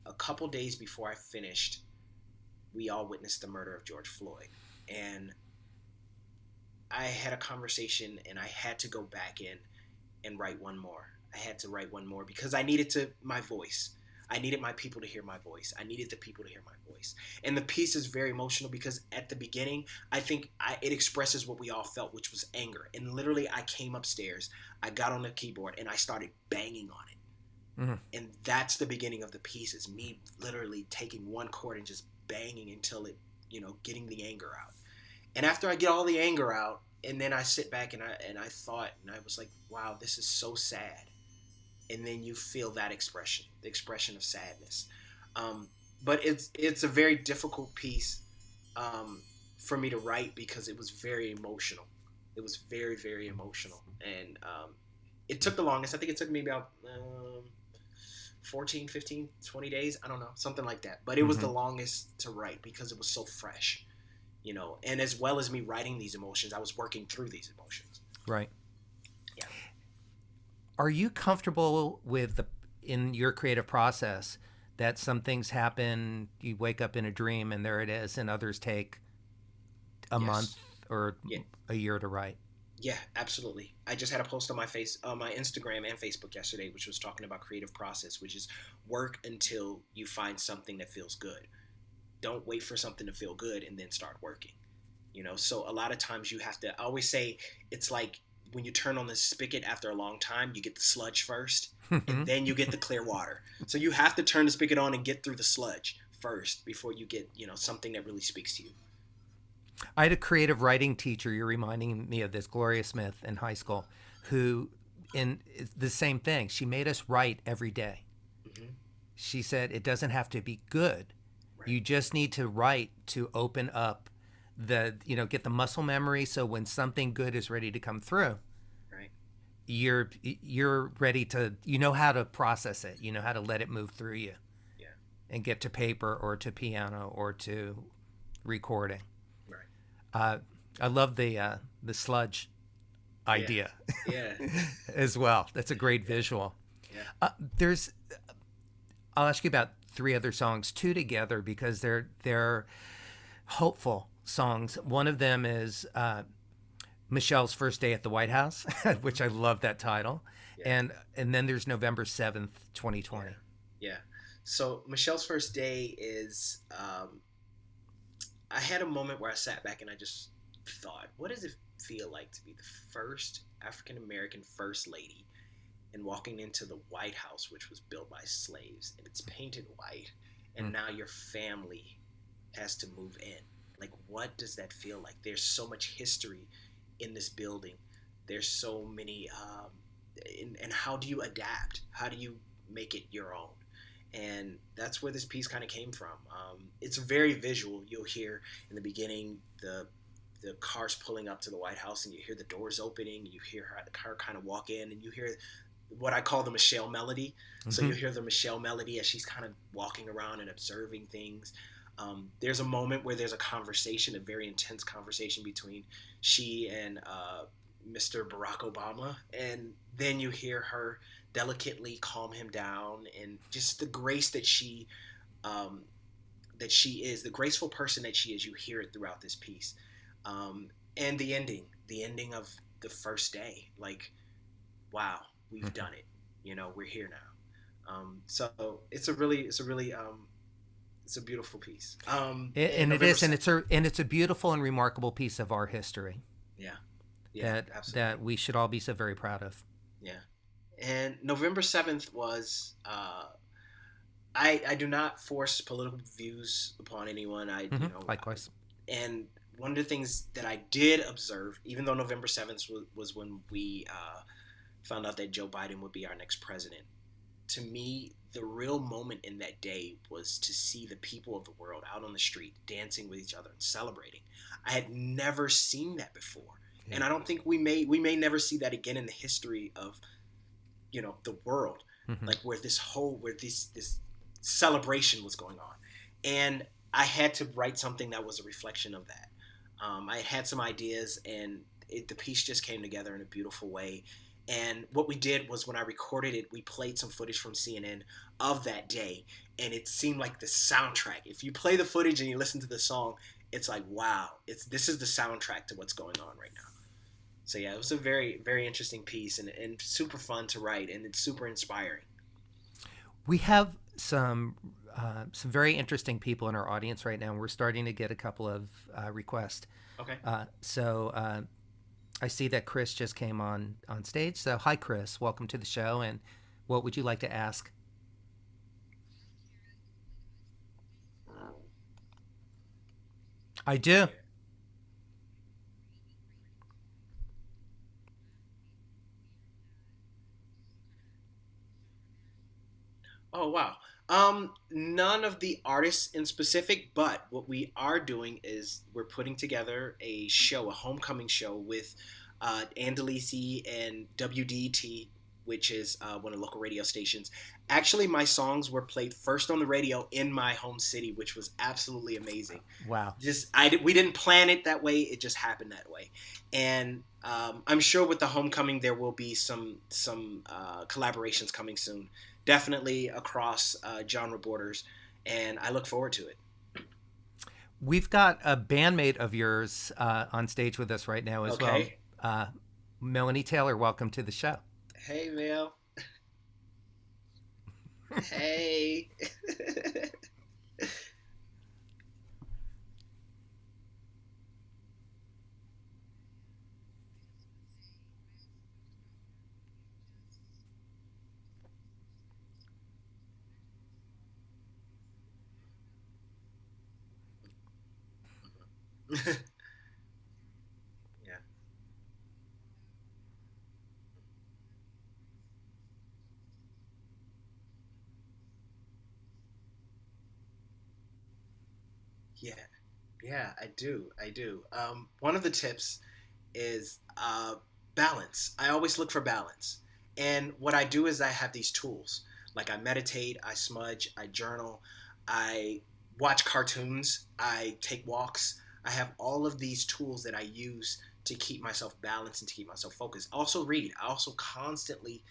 Speaker 3: a couple days before I finished, we all witnessed the murder of George Floyd. And I had a conversation, and I had to go back in and write one more. I had to write one more because I needed my voice. I needed my people to hear my voice. I needed the people to hear my voice. And the piece is very emotional because at the beginning, I think it expresses what we all felt, which was anger. And literally, I came upstairs, I got on the keyboard, and I started banging on it.
Speaker 2: Mm-hmm.
Speaker 3: And that's the beginning of the piece, is me literally taking one chord and just banging until it, getting the anger out. And after I get all the anger out, and then I sit back and I thought, and I was like, wow, this is so sad. And then you feel that expression, the expression of sadness. But it's a very difficult piece for me to write because it was very emotional. It was very, very emotional. And it took the longest. I think it took me about 14, 15, 20 days. I don't know, something like that. But it was the longest to write because it was so fresh, And as well as me writing these emotions, I was working through these emotions.
Speaker 2: Right.
Speaker 3: Yeah.
Speaker 2: Are you comfortable with in your creative process that some things happen, you wake up in a dream and there it is, and others take a month or a year to write?
Speaker 3: Yeah, absolutely. I just had a post on my my Instagram and Facebook yesterday, which was talking about creative process, which is work until you find something that feels good. Don't wait for something to feel good and then start working. So a lot of times you have to, I always say, it's like when you turn on the spigot after a long time, you get the sludge first and then you get the clear water. So you have to turn the spigot on and get through the sludge first before you get, something that really speaks to you.
Speaker 2: I had a creative writing teacher, you're reminding me of this, Gloria Smith, in high school, who, in the same thing, she made us write every day. Mm-hmm. She said, it doesn't have to be good. Right. You just need to write to open up get the muscle memory. So when something good is ready to come through,
Speaker 3: right,
Speaker 2: you're ready to, how to process it, how to let it move through you, and get to paper or to piano or to recording.
Speaker 3: Right.
Speaker 2: I love the sludge idea, as well. That's a great visual.
Speaker 3: Yeah.
Speaker 2: I'll ask you about 3 other songs, 2 together because they're hopeful songs. One of them is Michelle's First Day at the White House, which I love that title. Yeah. And then there's November 7th, 2020.
Speaker 3: Yeah. So Michelle's First Day is, I had a moment where I sat back and I just thought, what does it feel like to be the first African-American first lady and walking into the White House, which was built by slaves, and it's painted white, and now your family has to move in? Like, what does that feel like? There's so much history in this building. There's so many, and how do you adapt? How do you make it your own? And that's where this piece kind of came from. It's very visual. You'll hear in the beginning the cars pulling up to the White House, and you hear the doors opening. You hear her kind of walk in, and you hear what I call the Michelle melody. Mm-hmm. So you hear the Michelle melody as she's kind of walking around and observing things. There's a moment where there's a conversation, a very intense conversation between she and Mr. Barack Obama, and then you hear her delicately calm him down, and just the grace that she is, the graceful person that she is. You hear it throughout this piece, and the ending of the first day. Like, wow, we've done it. We're here now. So it's a really It's a beautiful piece.
Speaker 2: And it is, and it's a beautiful and remarkable piece of our history.
Speaker 3: Yeah,
Speaker 2: that
Speaker 3: absolutely.
Speaker 2: that we should all be so very proud of.
Speaker 3: Yeah, and November 7th was. I do not force political views upon anyone.
Speaker 2: Likewise.
Speaker 3: And one of the things that I did observe, even though November 7th was when we found out that Joe Biden would be our next president, to me, the real moment in that day was to see the people of the world out on the street dancing with each other and celebrating. I had never seen that before. Yeah. And I don't think we may never see that again in the history of, the world, like where this celebration was going on. And I had to write something that was a reflection of that. I had some ideas, and the piece just came together in a beautiful way. And what we did was, when I recorded it, we played some footage from CNN of that day, and it seemed like the soundtrack. If you play the footage and you listen to the song, it's like, wow, this is the soundtrack to what's going on right now. So yeah, it was a very, very interesting piece, and super fun to write, and it's super inspiring.
Speaker 2: We have some very interesting people in our audience right now, and we're starting to get a couple of requests.
Speaker 3: Okay.
Speaker 2: So I see that Chris just came on stage. So hi, Chris. Welcome to the show. And what would you like to ask? I do.
Speaker 3: Oh, wow. None of the artists in specific, but what we are doing is we're putting together a homecoming show with Andalisi and WDET, which is one of the local radio stations. Actually, my songs were played first on the radio in my home city, which was absolutely amazing.
Speaker 2: Wow.
Speaker 3: We didn't plan it that way. It just happened that way. And I'm sure with the homecoming, there will be some collaborations coming soon. Definitely across genre borders, and I look forward to it.
Speaker 2: We've got a bandmate of yours on stage with us right now as well. Melanie Taylor, welcome to the show.
Speaker 3: Hey, Mel. Hey. Yeah, I do. One of the tips is balance. I always look for balance. And what I do is I have these tools. Like, I meditate, I smudge, I journal, I watch cartoons, I take walks. I have all of these tools that I use to keep myself balanced and to keep myself focused. I also read. I also constantly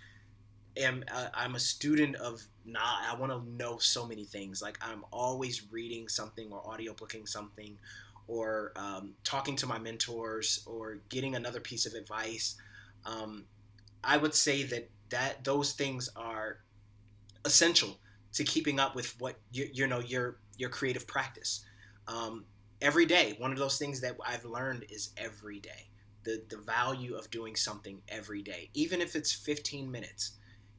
Speaker 3: I'm a student of I want to know so many things. Like, I'm always reading something or audiobooking something, or talking to my mentors, or getting another piece of advice. I would say that those things are essential to keeping up with what your creative practice. Every day, one of those things that I've learned is every day. The value of doing something every day, even if it's 15 minutes.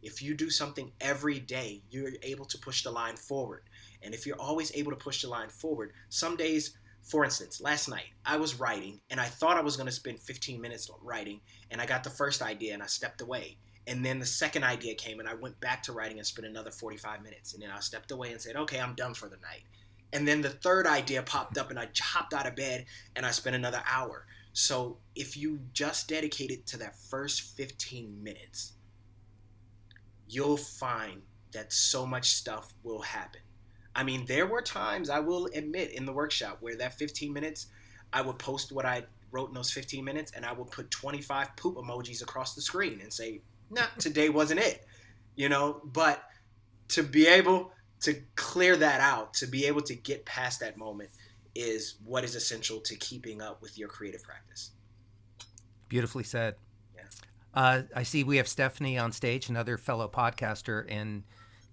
Speaker 3: If you do something every day, you're able to push the line forward. And if you're always able to push the line forward, some days, for instance, last night, I was writing, and I thought I was going to spend 15 minutes writing, and I got the first idea, and I stepped away. And then the second idea came, and I went back to writing and spent another 45 minutes. And then I stepped away and said, okay, I'm done for the night. And then the third idea popped up, and I hopped out of bed, and I spent another hour. So if you just dedicate it to that first 15 minutes, you'll find that so much stuff will happen. I mean, there were times, I will admit, in the workshop where that 15 minutes, I would post what I wrote in those 15 minutes, and I would put 25 poop emojis across the screen and say, nah, today wasn't it. But to be able to clear that out, to be able to get past that moment, is what is essential to keeping up with your creative practice.
Speaker 2: Beautifully said. I see we have Stephanie on stage, another fellow podcaster and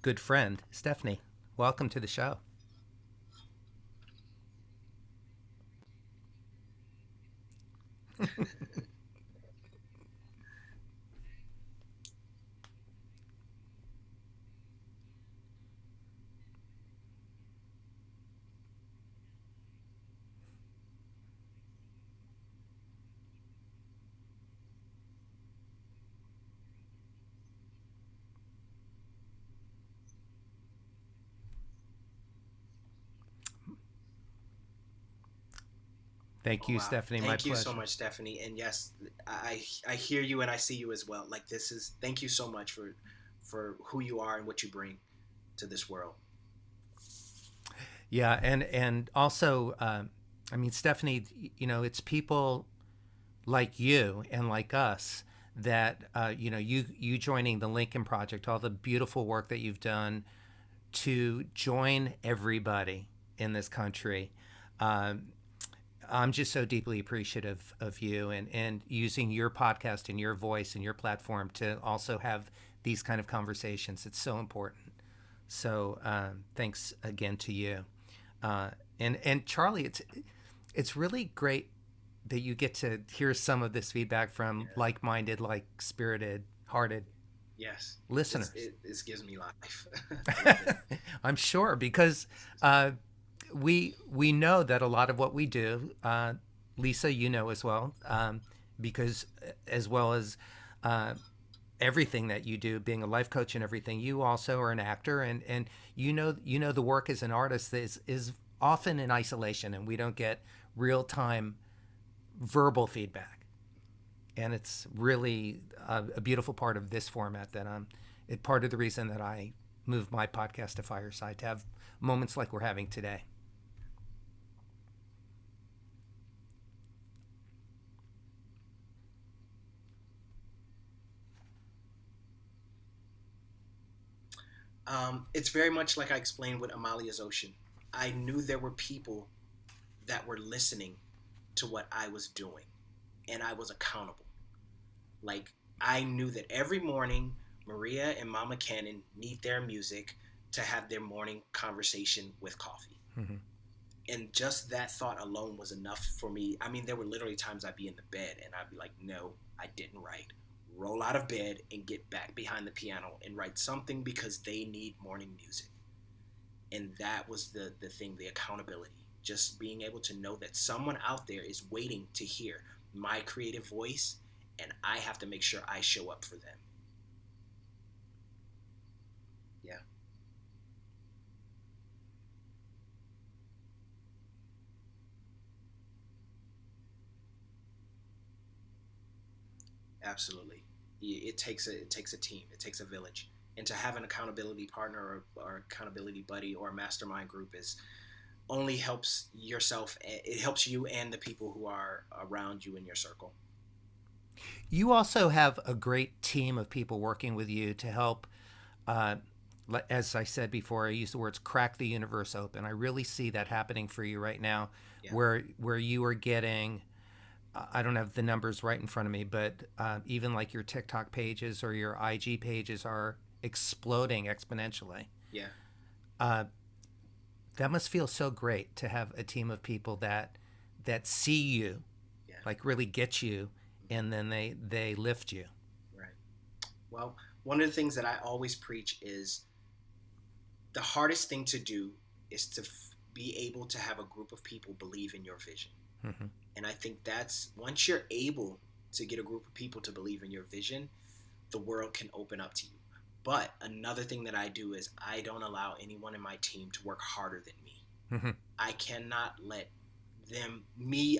Speaker 2: good friend. Stephanie, welcome to the show. Thank
Speaker 3: Oh
Speaker 2: you,
Speaker 3: wow!
Speaker 2: Stephanie. My
Speaker 3: Thank you so
Speaker 2: pleasure.
Speaker 3: much, Stephanie. And yes, I hear you and I see you as well. Like this is thank you so much for who you are and what you bring to this world.
Speaker 2: Yeah, and also, I mean, Stephanie, it's people like you and like us that you joining the Lincoln Project, all the beautiful work that you've done to join everybody in this country. Um, I'm just so deeply appreciative of you and using your podcast and your voice and your platform to also have these kind of conversations. It's so important. So thanks again to you. Uh, and Charlie, it's really great that you get to hear some of this feedback from
Speaker 3: Yeah.
Speaker 2: like-minded, like-spirited, hearted
Speaker 3: Yes.
Speaker 2: listeners.
Speaker 3: It gives me life. I love it.
Speaker 2: I'm sure because uh, we know that a lot of what we do, Lisa, as well, because as well as uh, everything that you do, being a life coach and everything, you also are an actor, and the work as an artist is often in isolation, and we don't get real time verbal feedback, and it's really a beautiful part of this format that it part of the reason that I moved my podcast to Fireside to have moments like we're having today.
Speaker 3: It's very much like I explained with Amalia's Ocean. I knew there were people that were listening to what I was doing, and I was accountable. Like, I knew that every morning, Maria and Mama Cannon need their music to have their morning conversation with coffee.
Speaker 2: Mm-hmm.
Speaker 3: And just that thought alone was enough for me. I mean, there were literally times I'd be in the bed and I'd be like, no, I didn't write. Roll out of bed and get back behind the piano and write something because they need morning music. And that was the thing, the accountability. Just being able to know that someone out there is waiting to hear my creative voice, and I have to make sure I show up for them. Yeah, absolutely. It takes a team. It takes a village. And to have an accountability partner or accountability buddy or a mastermind group is only helps yourself. It helps you and the people who are around you in your circle.
Speaker 2: You also have a great team of people working with you to help. Uh, as I said before, I use the words "crack the universe open." I really see that happening for you right now,
Speaker 3: Yeah.
Speaker 2: where you are getting. I don't have the numbers right in front of me, but even like your TikTok pages or your IG pages are exploding exponentially.
Speaker 3: Yeah.
Speaker 2: Uh, that must feel so great to have a team of people that see you,
Speaker 3: Yeah.
Speaker 2: like really get you, and then they lift you.
Speaker 3: Right. Well, one of the things that I always preach is the hardest thing to do is to be able to have a group of people believe in your vision.
Speaker 2: Mm-hmm.
Speaker 3: And I think that's once you're able to get a group of people to believe in your vision, the world can open up to you. But another thing that I do is I don't allow anyone in my team to work harder than me.
Speaker 2: Mm-hmm.
Speaker 3: I cannot let me,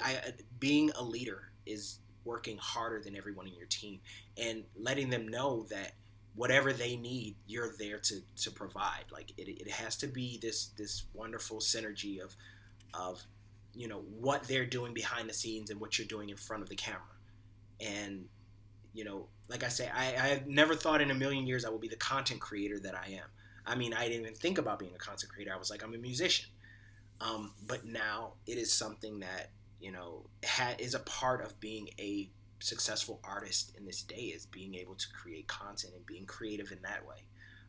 Speaker 3: being a leader is working harder than everyone in your team and letting them know that whatever they need, you're there to provide. Like it has to be this wonderful synergy of what they're doing behind the scenes and what you're doing in front of the camera. And like I say, I never thought in a million years I would be the content creator that I am. I mean, I didn't even think about being a content creator. I was like, I'm a musician. But now it is something that is a part of being a successful artist in this day, is being able to create content and being creative in that way.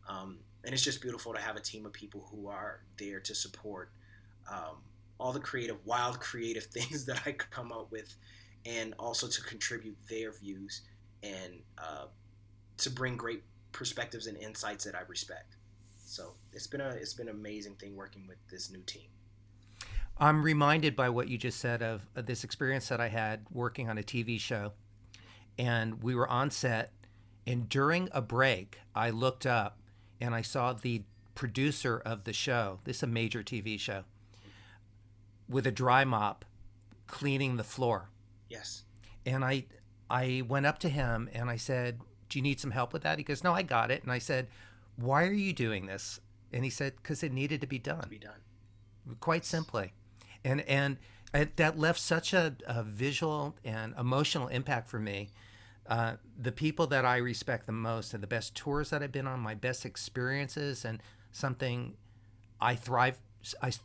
Speaker 3: And it's just beautiful to have a team of people who are there to support all the wild creative things that I come up with and also to contribute their views and to bring great perspectives and insights that I respect. So it's been an amazing thing working with this new team.
Speaker 2: I'm reminded by what you just said of this experience that I had working on a TV show, and we were on set, and during a break, I looked up and I saw the producer of the show, this is a major TV show, with a dry mop cleaning the floor.
Speaker 3: Yes.
Speaker 2: And I went up to him and I said, "Do you need some help with that?" He goes, "No, I got it." And I said, "Why are you doing this?" And he said, "Because it needed to be done." Quite simply. And that left such a visual and emotional impact for me. The people that I respect the most and the best tours that I've been on, my best experiences, and something I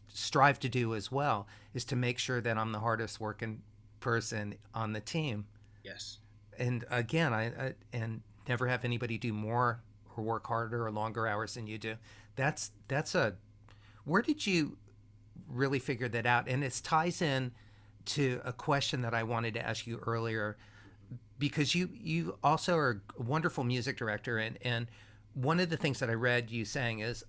Speaker 2: strive to do as well, is to make sure that I'm the hardest working person on the team.
Speaker 3: Yes.
Speaker 2: And again, I never have anybody do more or work harder or longer hours than you do. That's where did you really figure that out? And it ties in to a question that I wanted to ask you earlier, because you also are a wonderful music director, and one of the things that I read you saying is,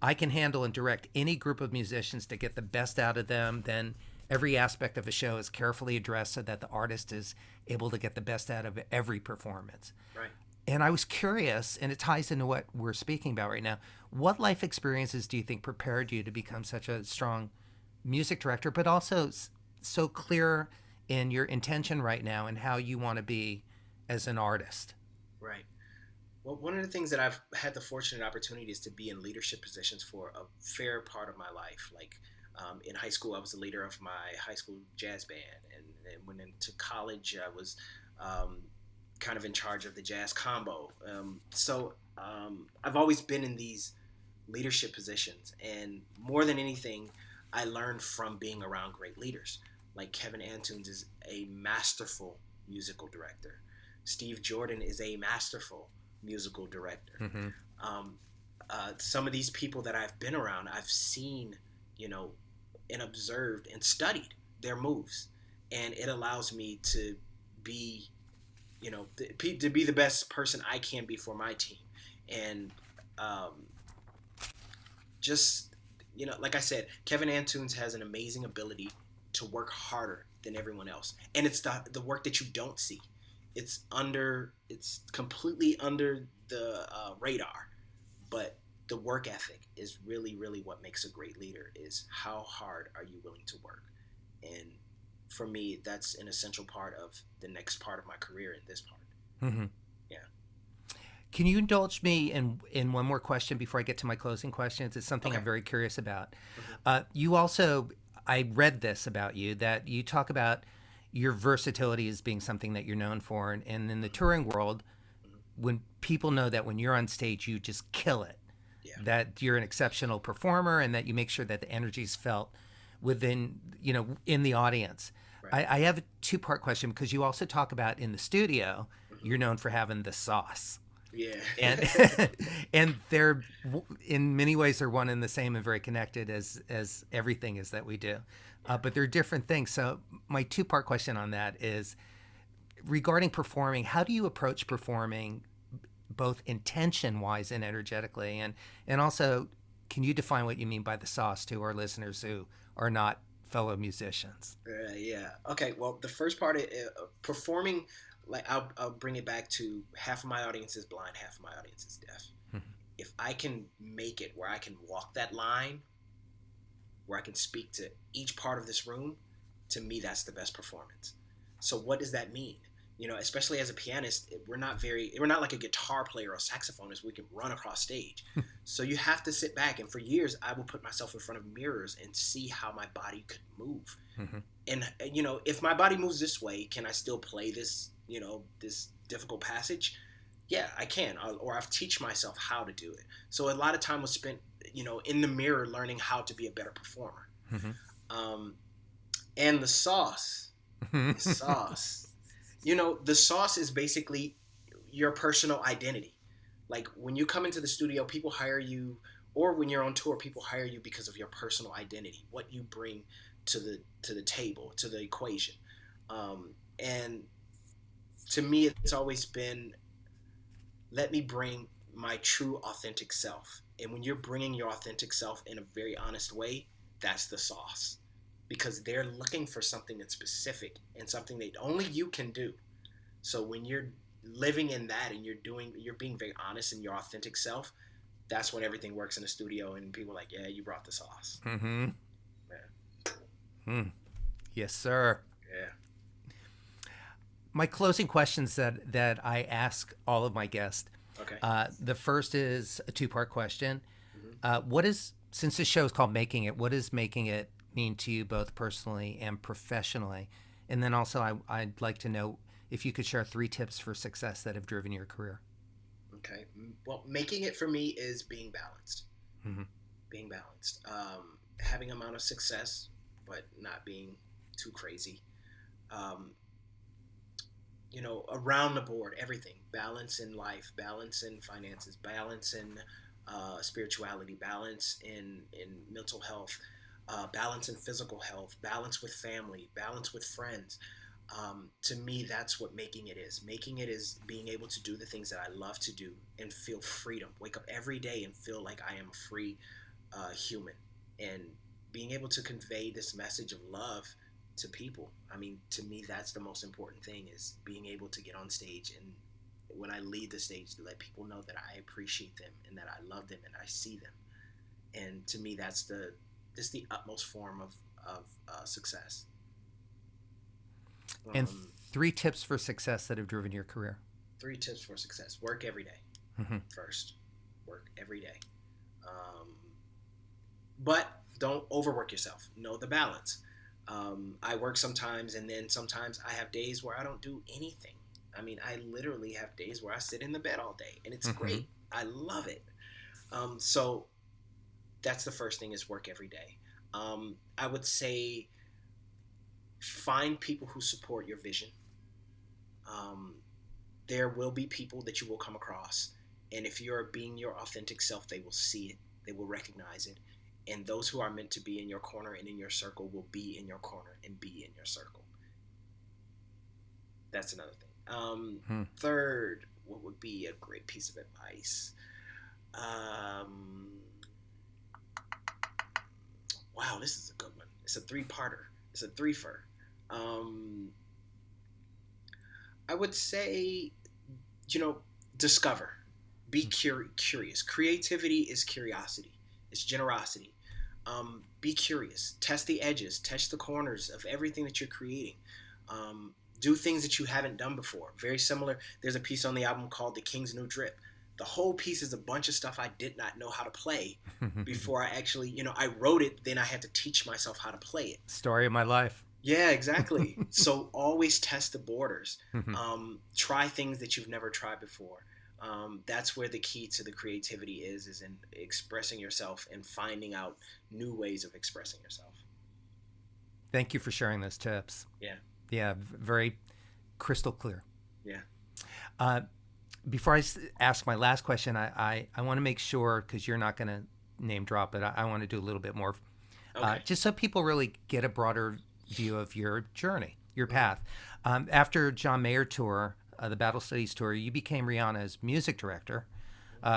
Speaker 2: I can handle and direct any group of musicians to get the best out of them. Then every aspect of a show is carefully addressed so that the artist is able to get the best out of every performance.
Speaker 3: Right.
Speaker 2: And I was curious, and it ties into what we're speaking about right now. What life experiences do you think prepared you to become such a strong music director, but also so clear in your intention right now and how you want to be as an artist?
Speaker 3: Right. Well, one of the things that I've had the fortunate opportunity is to be in leadership positions for a fair part of my life. Like in high school, I was the leader of my high school jazz band, and then went into college, I was kind of in charge of the jazz combo. So I've always been in these leadership positions, and more than anything, I learned from being around great leaders. Like Kevin Antunes is a masterful musical director. Steve Jordan is a masterful musical director.
Speaker 2: Mm-hmm.
Speaker 3: Some of these people that I've been around, I've seen, and observed and studied their moves, and it allows me to be, to be the best person I can be for my team, and just, like I said, Kevin Antunes has an amazing ability to work harder than everyone else, and it's the work that you don't see. It's completely under the radar, but the work ethic is really, really what makes a great leader, is how hard are you willing to work. And for me, that's an essential part of the next part of my career in this part.
Speaker 2: Mm-hmm.
Speaker 3: Yeah.
Speaker 2: Can you indulge me in one more question before I get to my closing questions? It's something
Speaker 3: Okay.
Speaker 2: I'm very curious about.
Speaker 3: Mm-hmm.
Speaker 2: You also, I read this about you, that you talk about your versatility as being something that you're known for. And in the touring world, when people know that when you're on stage, you just kill it,
Speaker 3: Yeah.
Speaker 2: that you're an exceptional performer, and that you make sure that the energy is felt within, in the audience.
Speaker 3: Right.
Speaker 2: I have a two-part question, because you also talk about in the studio, you're known for having the sauce.
Speaker 3: Yeah.
Speaker 2: And and they're, in many ways, they're one and the same and very connected as everything is that we do. But they're different things. So my two-part question on that is, regarding performing, how do you approach performing, both intention-wise and energetically? And also, can you define what you mean by the sauce to our listeners who are not fellow musicians?
Speaker 3: Yeah. Okay. Well, the first part of performing, like I'll bring it back to half of my audience is blind, half of my audience is deaf.
Speaker 2: Mm-hmm.
Speaker 3: If I can make it where I can walk that line, where I can speak to each part of this room, to me, that's the best performance. So what does that mean? Especially as a pianist, we're not like a guitar player or a saxophonist. We can run across stage. So you have to sit back. And for years, I will put myself in front of mirrors and see how my body could move.
Speaker 2: Mm-hmm.
Speaker 3: And, if my body moves this way, can I still play this, this difficult passage? Yeah, I can. Or I've teach myself how to do it. So a lot of time was spent, in the mirror learning how to be a better performer.
Speaker 2: Mm-hmm.
Speaker 3: And the sauce. The sauce is basically your personal identity. Like when you come into the studio, people hire you, or when you're on tour, people hire you because of your personal identity, what you bring to the table, to the equation. And to me, it's always been, let me bring my true authentic self. And when you're bringing your authentic self in a very honest way, that's the sauce, because they're looking for something that's specific and something that only you can do. So when you're living in that and you're being very honest in your authentic self, that's when everything works in the studio and people are like, yeah, you brought the sauce.
Speaker 2: Mm-hmm.
Speaker 3: Yeah.
Speaker 2: Yes, sir.
Speaker 3: Yeah.
Speaker 2: My closing questions that I ask all of my guests.
Speaker 3: Okay.
Speaker 2: The first is a two-part question.
Speaker 3: Mm-hmm.
Speaker 2: Since this show is called Making It, what does making it mean to you both personally and professionally? And then also I'd like to know if you could share 3 tips for success that have driven your career.
Speaker 3: Okay. Well, making it for me is being balanced.
Speaker 2: Mm-hmm.
Speaker 3: Being balanced. Having amount of success, but not being too crazy. Um, around the board, everything. Balance in life, balance in finances, balance in spirituality, balance in mental health, balance in physical health, balance with family, balance with friends. To me, that's what making it is. Making it is being able to do the things that I love to do and feel freedom. Wake up every day and feel like I am a free human. And being able to convey this message of love to people. I mean, to me, that's the most important thing, is being able to get on stage and when I leave the stage, to let people know that I appreciate them and that I love them and I see them. And to me, that's the utmost form of success.
Speaker 2: And 3 tips for success that have driven your career.
Speaker 3: 3 tips for success. Work every day.
Speaker 2: Mm-hmm.
Speaker 3: First. Work every day. But don't overwork yourself. Know the balance. I work sometimes, and then sometimes I have days where I don't do anything. I mean, I literally have days where I sit in the bed all day, and it's great. I love it. So that's the first thing, is work every day. I would say find people who support your vision. There will be people that you will come across, and if you're being your authentic self, they will see it, they will recognize it, and those who are meant to be in your corner and in your circle will be in your corner and be in your circle. That's another thing. Third, what would be a great piece of advice? Wow, this is a good one. It's a 3-parter. It's a 3-fer. I would say, discover. Be curious. Creativity is curiosity. It's generosity. Be curious. Test the edges. Test the corners of everything that you're creating. Do things that you haven't done before. Very similar. There's a piece on the album called The King's New Drip. The whole piece is a bunch of stuff I did not know how to play before I actually, I wrote it, then I had to teach myself how to play it.
Speaker 2: Story of my life.
Speaker 3: Yeah, exactly. So always test the borders. Try things that you've never tried before. That's where the key to the creativity is in expressing yourself and finding out new ways of expressing yourself.
Speaker 2: Thank you for sharing those tips.
Speaker 3: Yeah.
Speaker 2: Yeah, very crystal clear.
Speaker 3: Yeah.
Speaker 2: Before I ask my last question, I want to make sure, because you're not going to name drop, but I want to do a little bit more,
Speaker 3: Okay.
Speaker 2: just so people really get a broader view of your journey, your path. After John Mayer tour, the Battle Studies tour, you became Rihanna's music director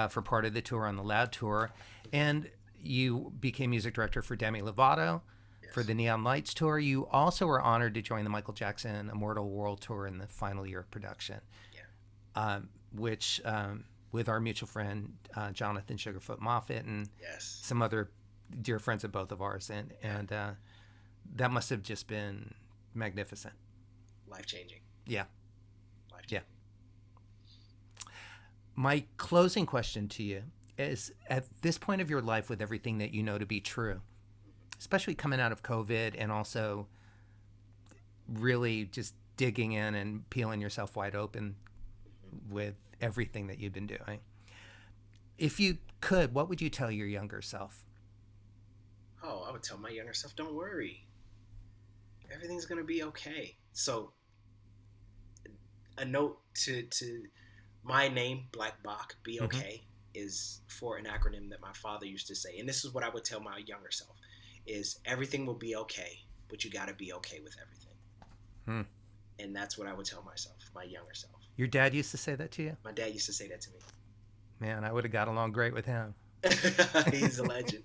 Speaker 2: for part of the tour on the Loud tour, and you became music director for Demi Lovato.
Speaker 3: Yes.
Speaker 2: For the Neon Lights tour. You also were honored to join the Michael Jackson Immortal World Tour in the final year of production, which with our mutual friend Jonathan Sugarfoot Moffett and
Speaker 3: Yes.
Speaker 2: some other dear friends of both of ours, and that must have just been magnificent.
Speaker 3: Life-changing.
Speaker 2: Yeah.
Speaker 3: Life-changing.
Speaker 2: Yeah. My closing question to you is, at this point of your life, with everything that you know to be true, especially coming out of COVID and also really just digging in and peeling yourself wide open with everything that you've been doing, if you could, what would you tell your younger self?
Speaker 3: Oh, I would tell my younger self, don't worry. Everything's going to be okay. So a note to my name, BLKBOK, BOK, is for an acronym that my father used to say. And this is what I would tell my younger self, is everything will be okay, but you got to be okay with everything. And that's what I would tell myself, my younger self.
Speaker 2: Your dad used to say that to you?
Speaker 3: My dad used to say that to me.
Speaker 2: Man, I would have got along great with him.
Speaker 3: He's a legend.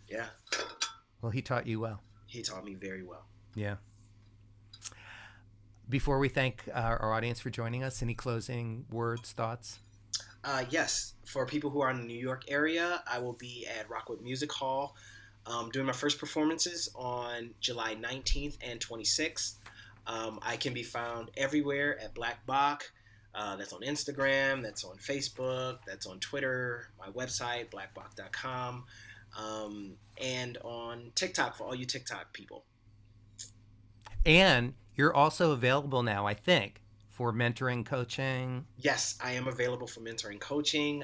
Speaker 3: Yeah.
Speaker 2: Well, he taught you well.
Speaker 3: He taught me very well.
Speaker 2: Yeah. Before we thank our audience for joining us, any closing words, thoughts?
Speaker 3: Yes. For people who are in the New York area, I will be at Rockwood Music Hall doing my first performances on July 19th and 26th. I can be found everywhere at BLKBOK. That's on Instagram, that's on Facebook, that's on Twitter, my website, blackbok.com, and on TikTok for all you TikTok people.
Speaker 2: And you're also available now, I think, for mentoring, coaching.
Speaker 3: Yes, I am available for mentoring, coaching.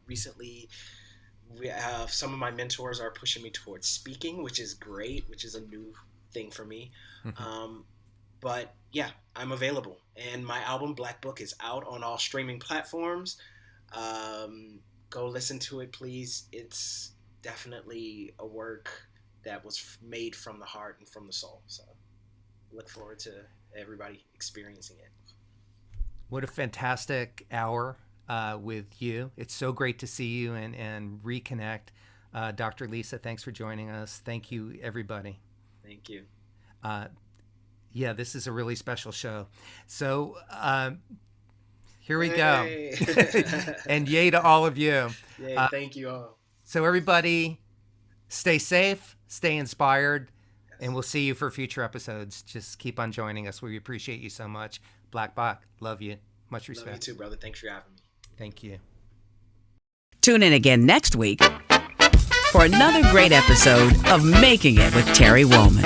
Speaker 3: Recently, some of my mentors are pushing me towards speaking, which is great, which is a new thing for me. But yeah, I'm available. And my album, Black Book, is out on all streaming platforms. Go listen to it, please. It's definitely a work that was made from the heart and from the soul. So look forward to everybody experiencing it.
Speaker 2: What a fantastic hour with you. It's so great to see you and reconnect. Dr. Lisa, thanks for joining us. Thank you, everybody.
Speaker 3: Thank you.
Speaker 2: Yeah, this is a really special show. So here we go. And yay to all of you.
Speaker 3: Yay, thank you all.
Speaker 2: So everybody, stay safe, stay inspired, and we'll see you for future episodes. Just keep on joining us. We appreciate you so much. BLKBOK, love you. Much respect.
Speaker 3: Love you too, brother. Thanks for having me.
Speaker 2: Thank you.
Speaker 1: Tune in again next week for another great episode of Making It with Terry Woolman.